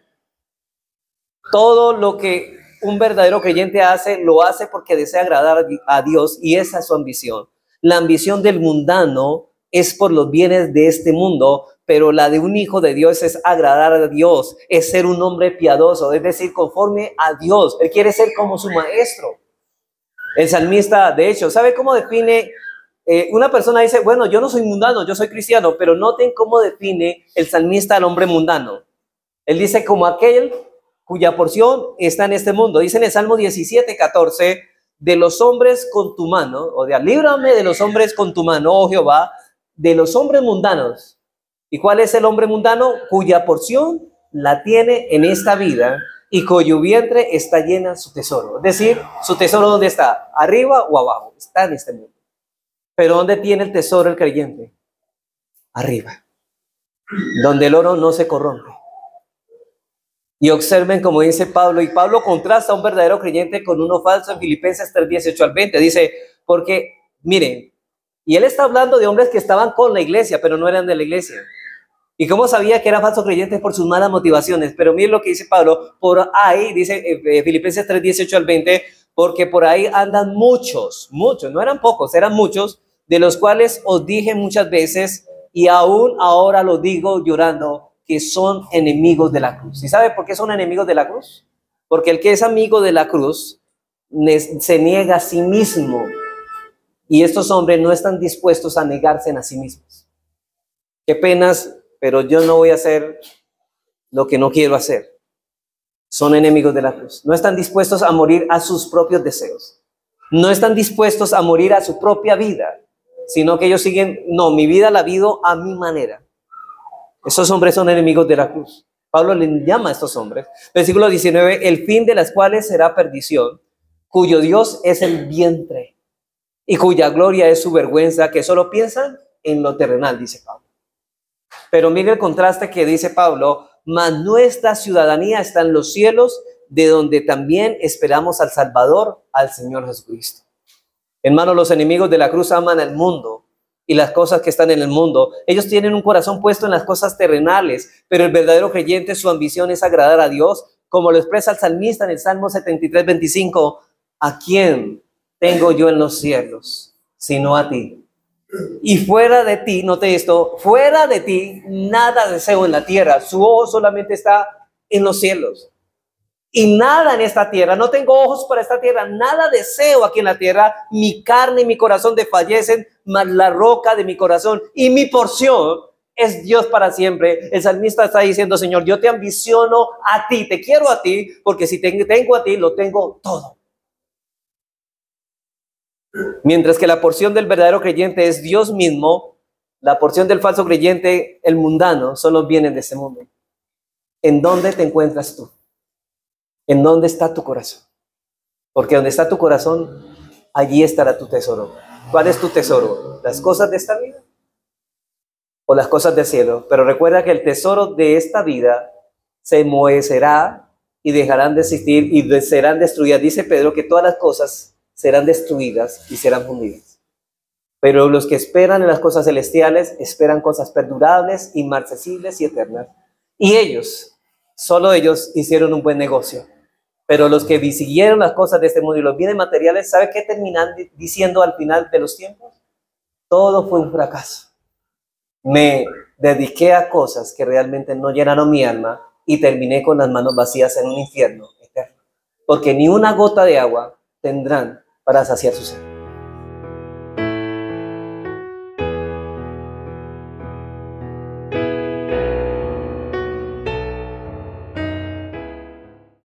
Todo lo que un verdadero creyente hace, lo hace porque desea agradar a Dios y esa es su ambición. La ambición del mundano es por los bienes de este mundo, pero la de un hijo de Dios es agradar a Dios, es ser un hombre piadoso, es decir, conforme a Dios. Él quiere ser como su maestro. El salmista, de hecho, ¿sabe cómo define? Una persona dice, bueno, yo no soy mundano, yo soy cristiano, pero noten cómo define el salmista al hombre mundano. Él dice, como aquel cuya porción está en este mundo. Dice en el Salmo 17:14, de los hombres con tu mano, o de líbrame de los hombres con tu mano, oh Jehová, de los hombres mundanos. ¿Y cuál es el hombre mundano? Cuya porción la tiene en esta vida y cuyo vientre está llena su tesoro. Es decir, su tesoro, ¿dónde está? ¿Arriba o abajo? Está en este mundo. Pero ¿dónde tiene el tesoro el creyente? Arriba, donde el oro no se corrompe. Y observen como dice Pablo, y Pablo contrasta a un verdadero creyente con uno falso en Filipenses 3:18-20. Dice, porque, miren, y él está hablando de hombres que estaban con la iglesia, pero no eran de la iglesia. ¿Y cómo sabía que eran falsos creyentes? Por sus malas motivaciones. Pero miren lo que dice Pablo, por ahí, dice Filipenses 3:18-20, porque por ahí andan muchos, no eran pocos, eran muchos, de los cuales os dije muchas veces, y aún ahora lo digo llorando, que son enemigos de la cruz. ¿Y sabe por qué son enemigos de la cruz? Porque el que es amigo de la cruz se niega a sí mismo. Y estos hombres no están dispuestos a negarse a sí mismos. Qué penas, pero yo no voy a hacer lo que no quiero hacer. Son enemigos de la cruz. No están dispuestos a morir a sus propios deseos. No están dispuestos a morir a su propia vida, sino que ellos siguen, no, mi vida la vivo a mi manera. Esos hombres son enemigos de la cruz. Pablo le llama a estos hombres. Versículo 19, el fin de las cuales será perdición, cuyo Dios es el vientre y cuya gloria es su vergüenza, que solo piensan en lo terrenal, dice Pablo. Pero mire el contraste que dice Pablo, mas nuestra ciudadanía está en los cielos, de donde también esperamos al Salvador, al Señor Jesucristo. Hermanos, los enemigos de la cruz aman al mundo y las cosas que están en el mundo. Ellos tienen un corazón puesto en las cosas terrenales, pero el verdadero creyente, su ambición es agradar a Dios, como lo expresa el salmista en el Salmo 73, 25, ¿a quién tengo yo en los cielos, sino a ti? Y fuera de ti, note esto, fuera de ti, nada deseo en la tierra. Su ojo solamente está en los cielos. Y nada en esta tierra, no tengo ojos para esta tierra, nada deseo aquí en la tierra. Mi carne y mi corazón desfallecen, mas la roca de mi corazón y mi porción es Dios para siempre. El salmista está diciendo, Señor, yo te ambiciono a ti, te quiero a ti, porque si tengo a ti, lo tengo todo. Mientras que la porción del verdadero creyente es Dios mismo, la porción del falso creyente, el mundano, son los bienes de este mundo. ¿En dónde te encuentras tú? ¿En dónde está tu corazón? Porque donde está tu corazón, allí estará tu tesoro. ¿Cuál es tu tesoro? ¿Las cosas de esta vida o las cosas del cielo? Pero recuerda que el tesoro de esta vida se enmohecerá y dejarán de existir y serán destruidas. Dice Pedro que todas las cosas serán destruidas y serán fundidas. Pero los que esperan en las cosas celestiales esperan cosas perdurables, inmarcesibles y eternas. Y ellos, solo ellos hicieron un buen negocio. Pero los que siguieron las cosas de este mundo y los bienes materiales, ¿sabe qué terminan diciendo al final de los tiempos? Todo fue un fracaso. Me dediqué a cosas que realmente no llenaron mi alma y terminé con las manos vacías en un infierno eterno. Porque ni una gota de agua tendrán para saciar su sed.